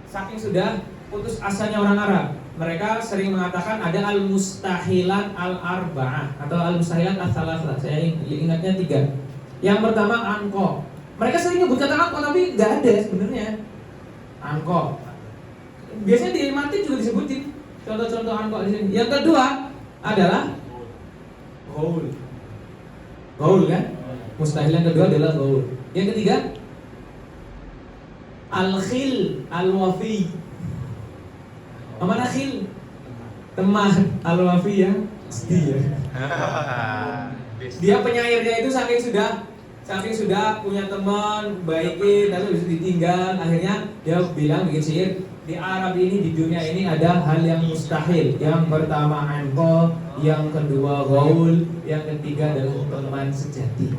Saking sudah putus asanya orang Arab, mereka sering mengatakan ada al-mustahilat al-arba'ah atau al-mustahilat al-thalathah. Saya ingatnya 3. Yang pertama anqa. Mereka sering nyebut kata anqa tapi nggak ada sebenarnya anqa. Biasanya di mati juga disebutin contoh-contoh anqa di sini. Yang kedua adalah gaul kan? Mustahil yang kedua adalah gaul. Yang ketiga al-khil al-wafi. Mana khil? Teman al-wafi ya setia. Dia penyairnya itu saking sudah punya teman baikin lalu bisa ditinggal, akhirnya dia bilang bikin syair, di Arab ini, di dunia ini ada hal yang mustahil. Yang pertama anqa, yang kedua gaul, yang ketiga adalah teman sejati.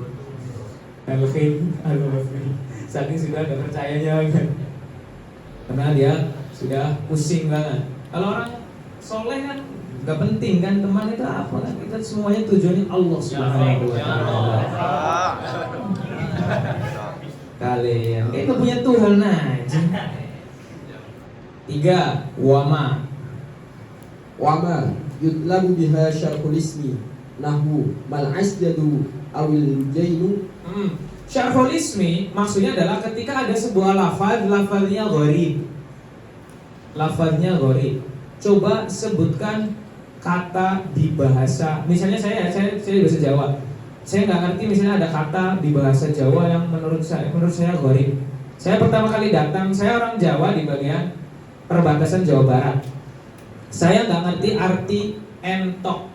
Al-khil al-wafi. Saking sudah gak percayanya kan. Karena dia sudah pusing banget. Kalau orang soleh kan gak penting kan teman itu apa kan, kita semuanya tujuannya Allah Subhanahu wa taala. Kalian kayak itu punya Tuhan aja. 3 wama yutlabu biha syarhul ismi nahwu mal asjadu awil jainu. Syarhul ismi maksudnya adalah ketika ada sebuah lafaznya gharib. Lafaznya gharib. Coba sebutkan kata di bahasa. Misalnya saya bahasa Jawa. Saya nggak ngerti misalnya ada kata di bahasa Jawa yang menurut saya gharib. Saya pertama kali datang, saya orang Jawa di bagian perbatasan Jawa Barat. Saya nggak ngerti arti entok,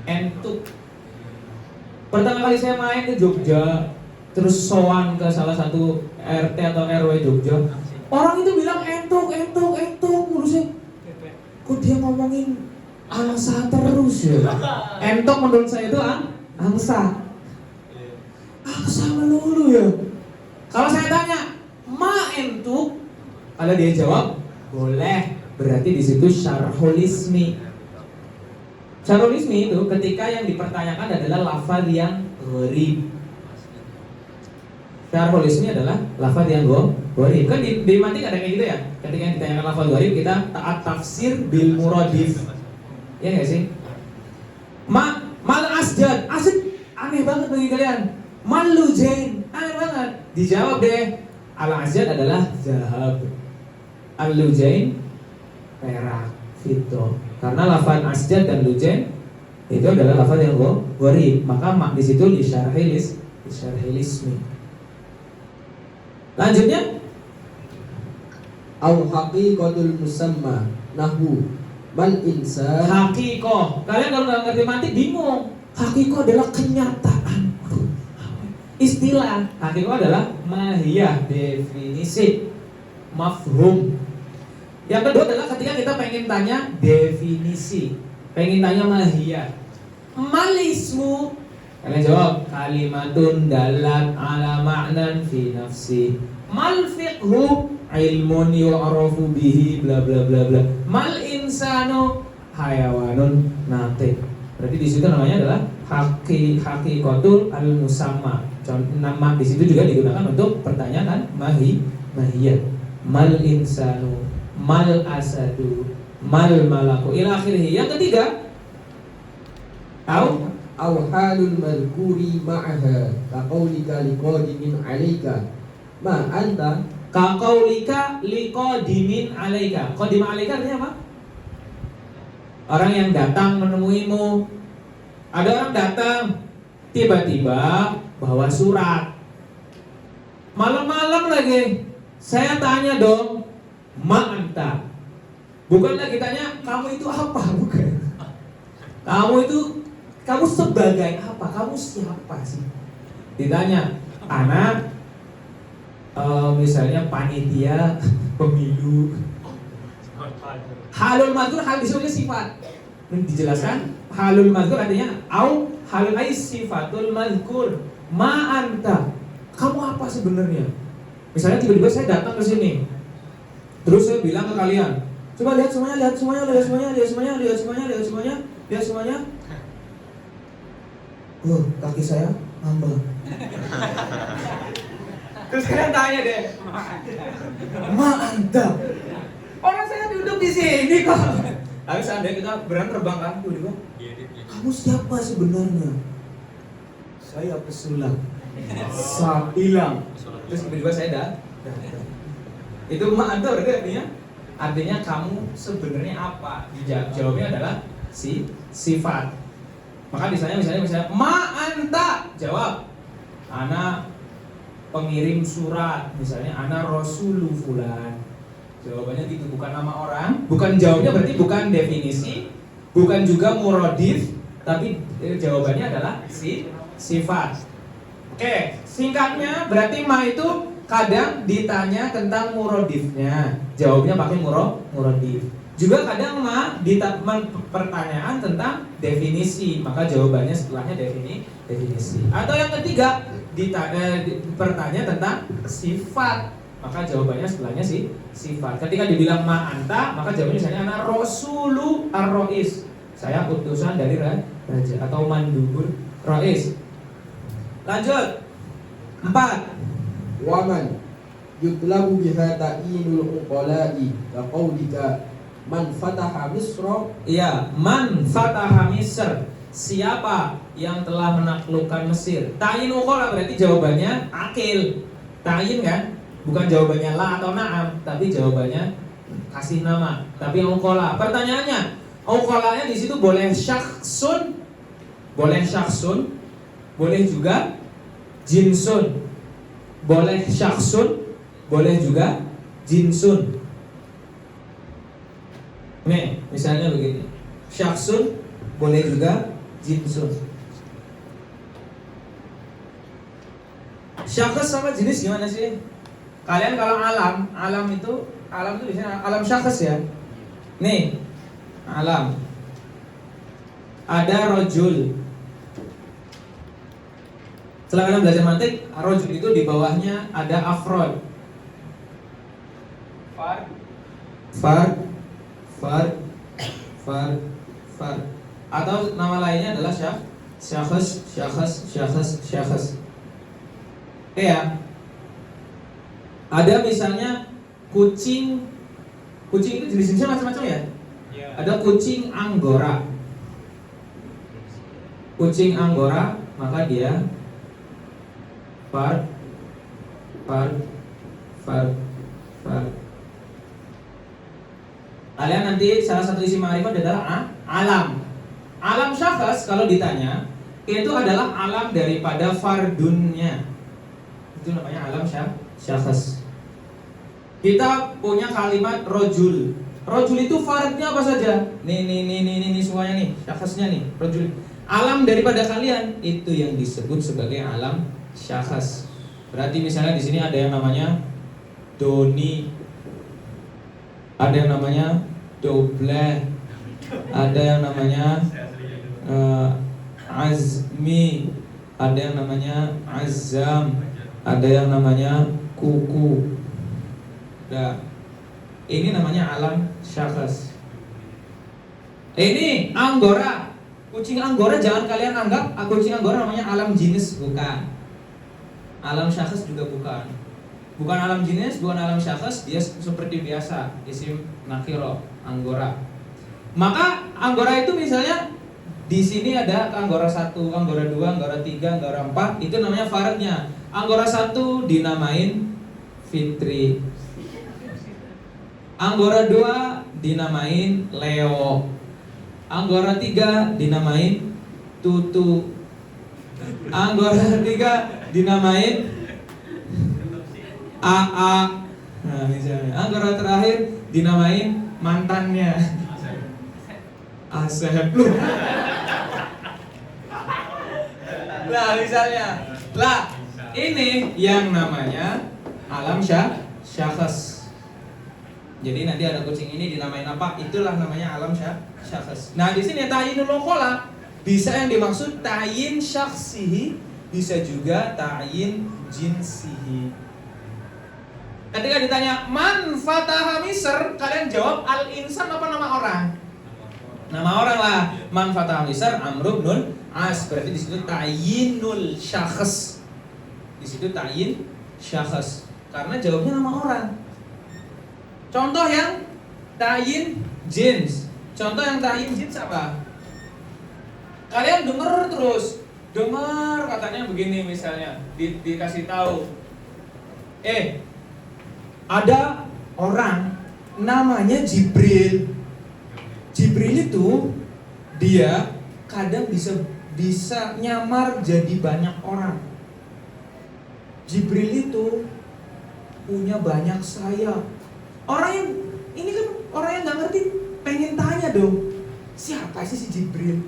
entuk. Pertama kali saya main ke Jogja, terus sowan ke salah satu RT atau RW Jogja, orang itu bilang entuk, ngurusin. Kok dia ngomongin angsa terus ya? Entok menurut saya itu angsa. Angsa melulu ya. Kalau saya tanya, ma entuk? Kalau dia jawab, boleh. Berarti di situ syarhul ismi. Syarhul ismi itu ketika yang dipertanyakan adalah lafaz yang gharib. Syarhul ismi adalah lafaz yang gharib. Kan di mantik ada kayak gitu ya. Ketika yang ditanyakan lafaz gharib, kita taat tafsir bil muradif. Ya nggak sih? Mal asjad, asjad aneh banget bagi kalian. Mal lujain, aneh banget. Dijawab deh. Al asjad adalah zahab. Al lujain perak, fito. Karena lafaz asjad dan lujain itu adalah lafaz yang gharib. Maka mak di situ lisyarhil ismi. Lanjutnya, Au haqiqatul musamma nahwu man insan. hakikoh. Kalian kalau nggak ngerti mantik bingung. Hakikoh adalah kenyataan. Istilah. Hakikoh adalah mahiyah, definisi, mafhum. Yang kedua adalah ketika kita pengen tanya definisi, pengen tanya mahiyah. Malismu. Kalian jawab kalimatun dalat ala ma'nan fi nafsi. Mal fiqhu ilmun yu'rafu bihi bla bla bla bla. Mal insanu hayawanun natiq. Berarti di situ namanya adalah haqiqatul al musamma. Nama di situ juga digunakan untuk pertanyaan mahiyah. Mal insanu, mal asadu, mal malaku ila akhirih. Yang ketiga, tahu Au halul madhkuri ma'aha kaqaulika liqadimin 'alaika ma anta. kaqaulika liqadimin alaika. Qadim alaika artinya apa? Orang yang datang menemuimu. Ada orang datang tiba-tiba bawa surat. Malam-malam lagi. Saya tanya dong, ma anta. Bukan lagi tanya kamu itu apa, bukan. Kamu sebagai apa? Kamu siapa sih? Ditanya, anak misalnya panitia pemilu. Halul mazkur, hal disebutnya sifat. Dijelaskan, halul mazkur artinya au halul ai sifatul mazkur. Ma anta. Kamu apa sebenarnya? Misalnya tiba-tiba saya datang ke sini. Terus saya bilang ke kalian, coba lihat semuanya. Oh, kaki saya ngambang. Terus kalian tanya deh, ma anta. Orang saya duduk di sini kok. Tapi seandainya kita beran terbang kan, tiba-tiba, kamu siapa sebenarnya? Saya pesulap. Hilang. Terus tiba-tiba saya datang. Itu ma anta berarti artinya kamu sebenarnya apa? Jawabnya adalah sifat. Maka misalnya ma anta, jawab ana pengirim surat, misalnya ana rasulu fulan. Jawabannya gitu, bukan nama orang, bukan jawabnya berarti bukan definisi, bukan juga muradif, tapi jawabannya adalah sifat. Oke, singkatnya berarti ma itu kadang ditanya tentang muradifnya, jawabnya pakai muradif. Juga kadang pertanyaan tentang definisi, maka jawabannya setelahnya definisi. Atau yang ketiga, bertanya tentang sifat, maka jawabannya setelahnya sifat. Ketika dibilang ma anta, maka jawabannya misalnya ana rasulu ar-rais. Saya utusan dari raja atau mandubur rais. Lanjut. 4. Waman yutlabu biha ta'inul uqala'i kaqaulika man fataha Misra. Iya, man fataha Misr. Siapa yang telah menaklukkan Mesir? Ta'in uqala berarti jawabannya akil. Ta'in kan? Bukan jawabannya la atau na'am, tapi jawabannya kasih nama. Tapi uqala. Pertanyaannya, uqalanya di situ boleh syakhsun, boleh juga jinsun. Boleh syakhsun, boleh juga jinsun. Nih, misalnya begini. Syakhsun boleh juga jinsun. Syakhs sama jenis gimana sih? Kalian kalau alam itu biasanya alam syakhs ya. Nih, alam. Ada rojul. Setelah kalian belajar mantik, rojul itu di bawahnya ada afrod. Fard. Atau nama lainnya adalah syakhs. Ya. Ada misalnya kucing itu jenisnya macam-macam ya. Ada kucing Anggora. Kucing Anggora, maka dia fard. Kalian nanti salah satu isim ma'rifat adalah alam. Alam syakhs kalau ditanya itu adalah alam daripada fardunnya. Itu namanya alam syakhs. Kita punya kalimat rojul. Rojul itu fardnya apa saja? Nih semuanya nih, syakhsnya nih, rojul. Alam daripada kalian itu yang disebut sebagai alam syakhs. Berarti misalnya di sini ada yang namanya Doni, ada yang namanya Doble, ada yang namanya Azmi, ada yang namanya Azam, ada yang namanya Kuku. Nah, ini namanya alam syakhs. Ini Anggora. Kucing Anggora jangan kalian anggap kucing Anggora namanya alam jenis, bukan. Alam syakhs juga bukan. Bukan alam jenis, bukan alam syakhs, dia seperti biasa, isim nakiro, Anggora. Maka Anggora itu misalnya di sini ada Anggora 1, Anggora 2, Anggora 3, Anggora 4, itu namanya fardnya. Anggora 1 dinamain Fitri. Anggora 2 dinamain Leo. Anggora 3 dinamain Tutu. Anggora 3 dinamain AA. Nah, misalnya Anggora terakhir dinamain mantannya Asep lu. Lah misalnya, ini yang namanya alam syakhs. Jadi nanti ada kucing ini dinamain apa? Itulah namanya alam syakhs. Nah, di sini ta'yinul uqala bisa yang dimaksud ta'yin syakhsihi, bisa juga ta'yin jinsihi. Ketika ditanya man fataha Misr, kalian jawab al-insan apa nama orang? Nama orang lah. Man fataha Misr Amr bin As. Berarti di situ ta'yinul syakhs. Di situ ta'yin syakhs. Karena jawabnya nama orang. Contoh yang ta'yin jins. Contoh yang ta'yin jins apa? Kalian dengar terus. Dengar katanya begini misalnya, dikasih tahu. Ada orang namanya Jibril. Jibril itu dia kadang bisa nyamar jadi banyak orang. Jibril itu punya banyak sayap. Orang yang ini kan orang yang nggak ngerti pengen tanya dong, siapa sih si Jibril?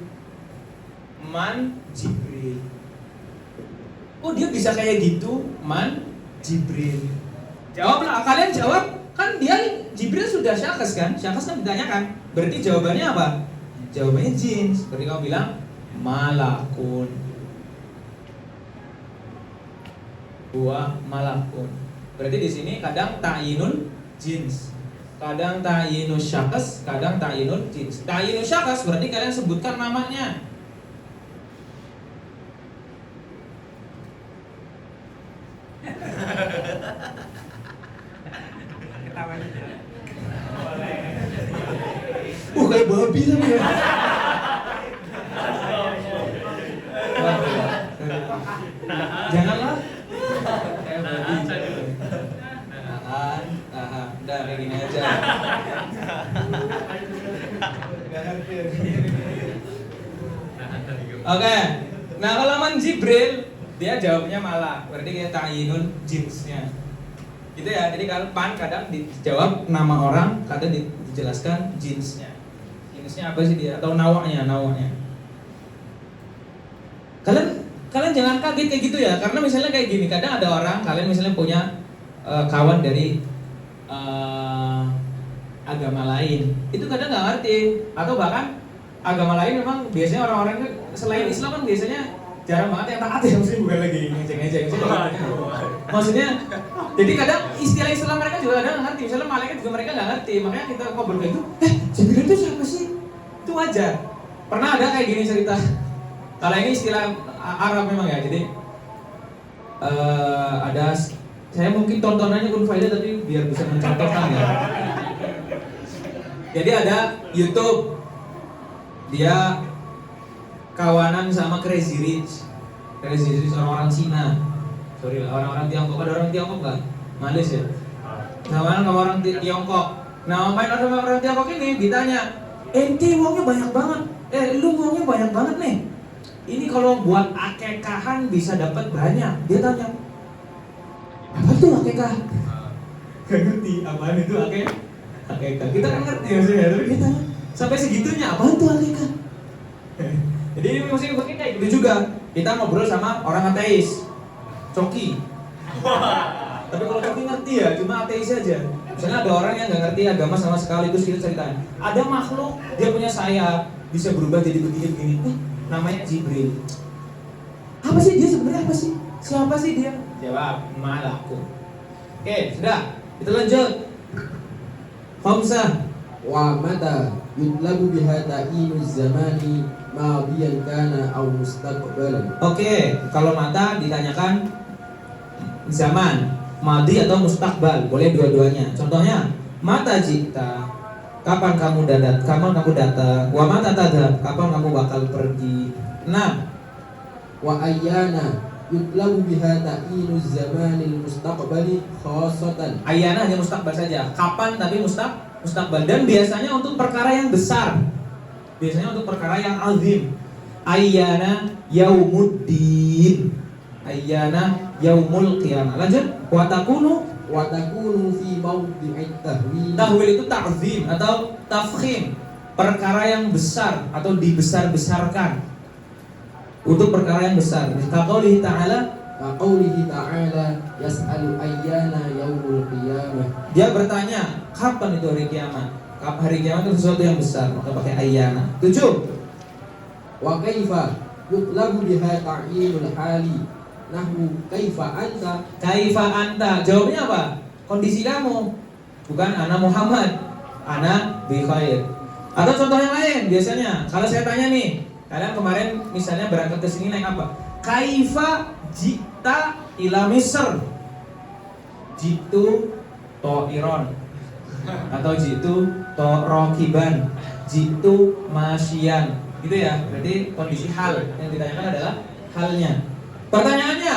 Man Jibril. Oh dia bisa kayak gitu, Man Jibril. Jawablah, kalian jawab. Kan dia Jibril sudah syakhs kan? Syakhs kan ditanyakan. Berarti jawabannya apa? Jawabannya jins. Berarti kamu bilang malakun. Huwa malakun. Berarti di sini kadang ta'yinul jins, kadang ta'yinul syakhs, kadang ta'yinul jins. Ta'yinul syakhs berarti kalian sebutkan namanya. Kayak babi sama ya. Janganlah kayak babi. Udah kayak gini aja. Oke. Nah kalau man Jibril dia jawabnya malah, berarti kayak ta'yinul jinsnya. Gitu ya. Jadi kalau pan kadang dijawab nama orang, kadang dijelaskan jinsnya. Jinsnya apa sih dia? Atau nawaknya. Kalian kalian jangan kaget kayak gitu ya, karena misalnya kayak gini, kadang ada orang, kalian misalnya punya kawan dari agama lain, itu kadang nggak ngerti, atau bahkan agama lain memang biasanya orang-orang selain Islam kan biasanya jarang banget yang taat ya, maksudnya bukan lagi ngejek-ngejek, maksudnya jadi kadang istilah Islam mereka juga kadang nggak ngerti, misalnya malaikat juga mereka nggak ngerti, makanya kita ngobrol kayak gitu, Jibril itu siapa sih? Itu wajar. Pernah ada kayak gini cerita, kalau ini istilah Arab memang ya, jadi ada, saya mungkin tontonannya Kun Faida tapi biar bisa mencontohkan ya. Jadi ada YouTube, dia kawanan sama Crazy Rich. Crazy Rich orang-orang Cina. Sorry, orang-orang Tiongkok. Ada orang Tiongkok nggak? Malaysia. Kawanan sama orang Tiongkok. Nah, main sama orang Tiongkok ini ditanya, ente uangnya banyak banget. Lu uangnya banyak banget nih. Ini kalau buat akekahan bisa dapat banyak. Dia tanya, apa tuh akekah? Gak ngerti apaan itu akekah. Kita kan ngerti maksudnya, tapi kita sampai segitunya apaan tuh akekah? Jadi ini mesti kayak gitu juga. Kita ngobrol sama orang ateis, Coki. Tapi kalau Coki ngerti ya, cuma ateis aja. Misalnya ada orang yang nggak ngerti agama sama sekali, terus kita ceritain, ada makhluk dia punya sayap, bisa berubah jadi begini-begini. Namanya Jibril. Apa sih dia sebenarnya, apa sih? Siapa sih dia? Jawab, malakku. Oke, sudah. Kita lanjut. Khamsah. Wa mata yutlabu biha ta'inuz zamani madiyan kana aw mustaqbalan. Oke, kalau mata ditanyakan zaman, madi atau mustaqbal, boleh dua-duanya. Contohnya, mata jita, kapan kamu datang? Wa mata tadhab, kapan kamu bakal pergi? Nah, Wa ayyana yutlabu biha ta'inuz zamanil mustaqbali khassatan. ayana hanya mustaqbal saja. Kapan tapi mustaqbal, dan biasanya untuk perkara yang besar. Biasanya untuk perkara yang azim. Ayyana yaumuddin. Ayyana yaumul qiyamah. Lanjut. Wa takunu fi mawdi'it tahwil. tahwil itu ta'zim atau tafkhim. Perkara yang besar atau dibesar-besarkan. Untuk perkara yang besar. Kaqaulihi ta'ala, Qaulihi ta'ala yas'alu ayyana yaumul qiyamah. dia bertanya, kapan itu hari kiamat? Hari kiamat itu sesuatu yang besar, maka pakai ayyana. 7. Wa kaifa yutlabu biha ta'yinul hali. Nahwu kaifa anta. Kaifa anta? Jawabnya apa? Kondisi kamu. Bukan ana Muhammad, ana bi khair. Atau contoh yang lain, biasanya kalau saya tanya nih, kalian kemarin misalnya berangkat ke sini naik apa? Kaifa jita ila Misr? Jitu to'iron atau jitu rokiban, jitu masyian, gitu ya. Berarti kondisi hal yang ditanyakan adalah halnya. Pertanyaannya,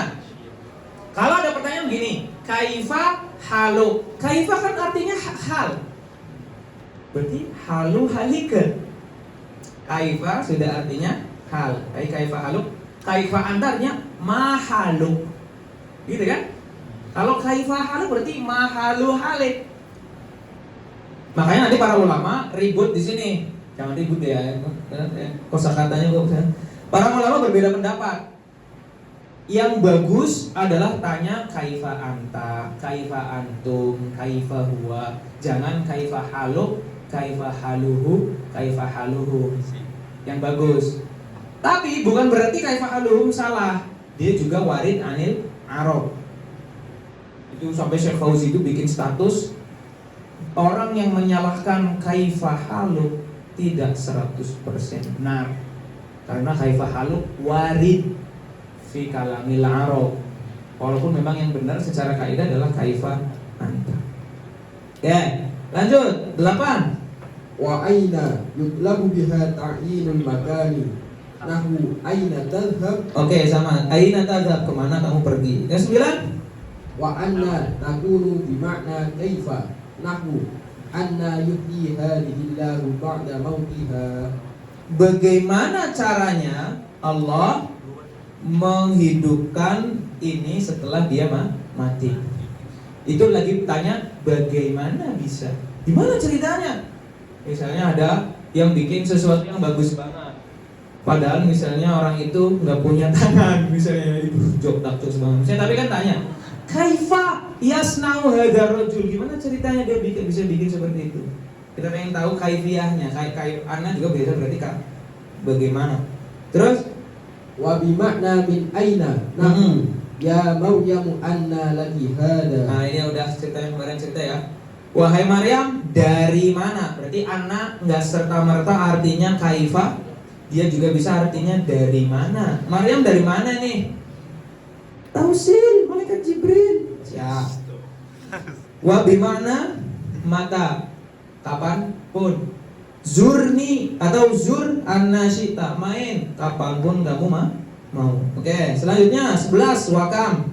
kalau ada pertanyaan begini, kaifa halu? Kaifa kan artinya hal, berarti halu halika. Kaifa sudah artinya hal. Kaifa halu? Kaifa antarnya mahalu, gitu kan? Kalau kaifa halu berarti mahalu halik. Makanya nanti para ulama ribut di sini. Jangan ribut ya. Kosakatanya kok. Para ulama berbeda pendapat. Yang bagus adalah tanya kaifa anta, kaifa antum, kaifa huwa. Jangan kaifa halu, kaifa haluhu, kaifa haluhu. Yang bagus. Tapi bukan berarti kaifa haluhum salah. Dia juga warid anil Arab. Itu sampai Syekh Fauzi itu bikin status, orang yang menyalahkan kaifa halu tidak 100% benar. Karena kaifa halu warid fi kalamil Arab. Walaupun memang yang benar secara kaidah adalah kaifa anta. Ya, lanjut 8. Wa aina yutlabu biha ta'yinul makani. Nahwu aina tadhhab. Oke, sama. Aina tadhhab, kemana kamu pergi? Yang 9. Wa anna takunu bimakna kaifa. Nahwu anna yuhyi hadhillahu ba'da mautiha. Bagaimana caranya Allah menghidupkan ini setelah dia mati? Itu lagi tanya bagaimana bisa? Gimana ceritanya? Misalnya ada yang bikin sesuatu yang bagus banget, Padahal misalnya orang itu nggak punya tangan, misalnya ibu jok takjok semua. Misalnya tapi kan tanya, kaifa yasna'u hadzal rajul? Gimana ceritanya dia bisa bikin seperti itu? Kita pengen tahu kaifiyahnya. Ana juga biasa berarti kan bagaimana? Terus Wa bimakna min aina nahu ya Maryamu anna laki hada. nah ini udah cerita yang kemarin cerita ya. Wahai Maryam, dari mana? Berarti anak nggak serta merta artinya kaifa, dia juga bisa artinya dari mana. Maryam dari mana nih? Tausil, malaikat Jibril. Ya. Wa bimana mata, kapan pun. Zurni atau zur annasyita, main kapanpun kamu mau. Oke, selanjutnya 11 wakam.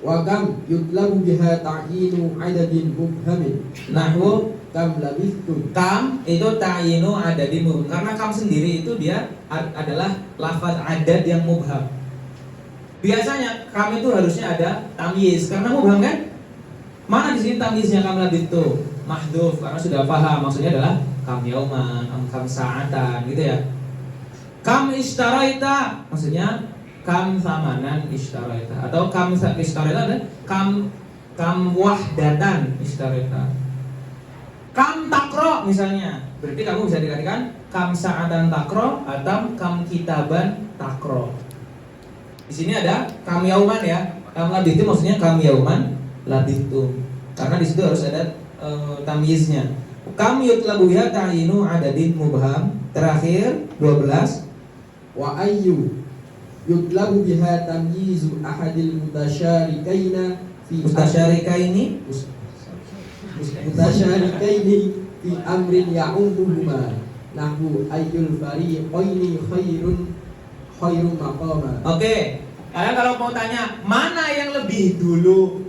Wa kam yutlabu biha ta'yinu adadin mubhamin Nahwu kam labithtum. kam itu ta'yinu adadin mubham. Karena kam sendiri itu dia adalah lafaz adad yang mubham. Biasanya kam itu harusnya ada tamyiz karena mubham kan? Mana di sini tamyiznya kam labithtum? Mahdhuf karena sudah paham maksudnya adalah kam yauman, kam sa'atan gitu ya. Kam ishtaraita maksudnya kam samanan ishtaraita atau kam ishtaraita adalah kam wahdatan ishtaraita. Kam takro misalnya, berarti kamu bisa dikatakan kam sa'atan takro atau kam kitaban takro. Di sini ada kam yauman ya. Kam labithum maksudnya kam yauman labithum. Karena di situ harus ada tamyiznya. Kam yutlabu biha ta'yinu adadin mubham. Terakhir 12 Wa ayyu yutlabu biha tamyizu ahadil mutasyarikaina fi mutasyarikaini mutasyarikaini fi amrin ya'ummuhuma nahwu ayyul fariqaini khairun maqama. Oke, kalian kalau mau tanya mana yang lebih dulu,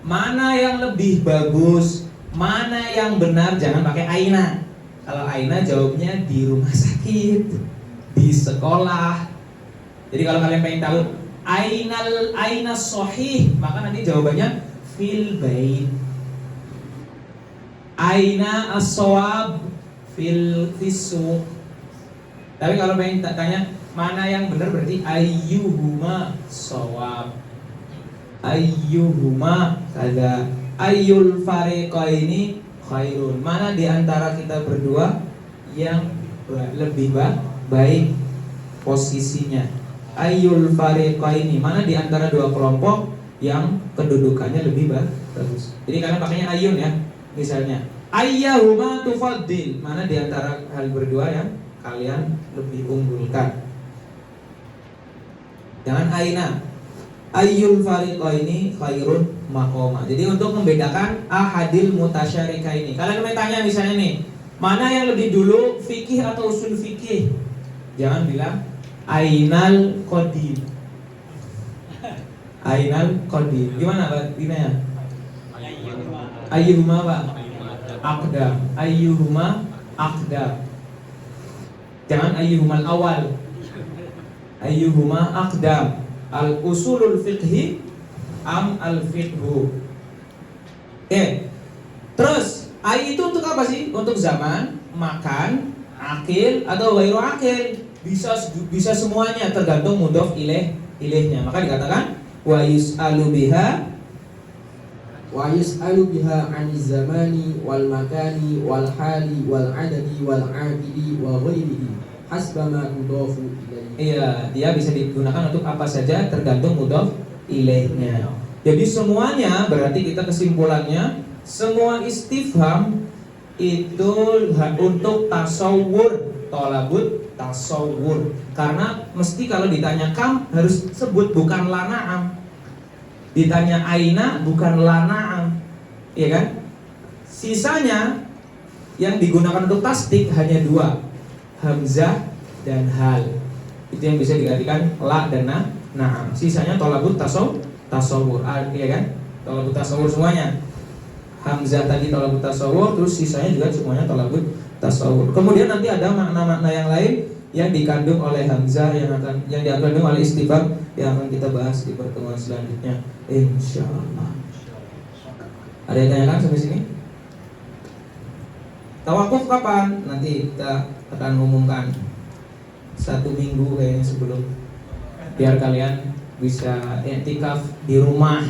mana yang lebih bagus, mana yang benar, jangan pakai aina. Kalau aina jawabnya di rumah sakit, di sekolah. Jadi kalau kalian pengen tahu aina sahih, maka nanti jawabannya fil bait. Aina as-shawab fil suq. Tapi kalau pengen tanya mana yang benar berarti ayyuhuma shawab. Ayyuhuma kada ayyul fariqaini khairun. Mana di antara kita berdua yang lebih baik posisinya? Ayyul fariqaini, mana di antara dua kelompok yang kedudukannya lebih bagus. Jadi kalian pakainya ayyun ya. Misalnya ayyuhuma tufaddil, mana di antara hal berdua yang kalian lebih unggulkan. Jangan aina. Ayyul fariqaini khairun maqama. Jadi untuk membedakan ahadil mutasyarikaini. Kalian mau tanya misalnya nih, mana yang lebih dulu fikih atau usul fikih? Jangan bilang ainal qadim. Ainal qadim. Gimana Pak? Gimana? Ayyuhuma Pak? Aqdam. Ayyuhuma aqdam. Jangan ayyuhumal awal. Ayyuhuma aqdam. Al usulul fiqhi am al fiqhu. Oke. Terus ai itu untuk apa sih? Untuk zaman, makan, akil atau ghairu akil. Bisa semuanya tergantung mudhof ilaihnya. Maka dikatakan wa yus'alu biha aniz zamani wal makani wal hali wal adadi wal aqili wa ghairihi hasba ma mudhofu ilaihi. Iya, dia bisa digunakan untuk apa saja tergantung mudhof ilaihnya. Jadi semuanya berarti kita kesimpulannya semua istifham itu untuk tasawur, tolabut tasawur. Karena mesti kalau ditanya kam harus sebut bukan lana'am. Ditanya aina bukan lana'am. Iya kan? Sisanya yang digunakan untuk tasdik hanya dua, hamzah dan hal. Itu yang bisa digantikan la dan na'am. Sisanya tolabut tasawur, iya kan? Tolabut tasawur semuanya. Hamzah tadi tolabut tasawur, terus sisanya juga semuanya tolabut tasawur. Kemudian nanti ada makna-makna yang lain yang dikandung oleh hamzah yang dikandung oleh istifham yang akan kita bahas di pertemuan selanjutnya, insyaallah. Ada yang tanyakan sampai sini? Tawakuf kapan? Nanti kita akan umumkan. 1 minggu kayaknya sebelum, biar kalian bisa i'tikaf di rumah.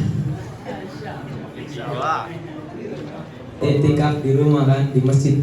Insya Allah. I'tikaf di rumah kan, di masjid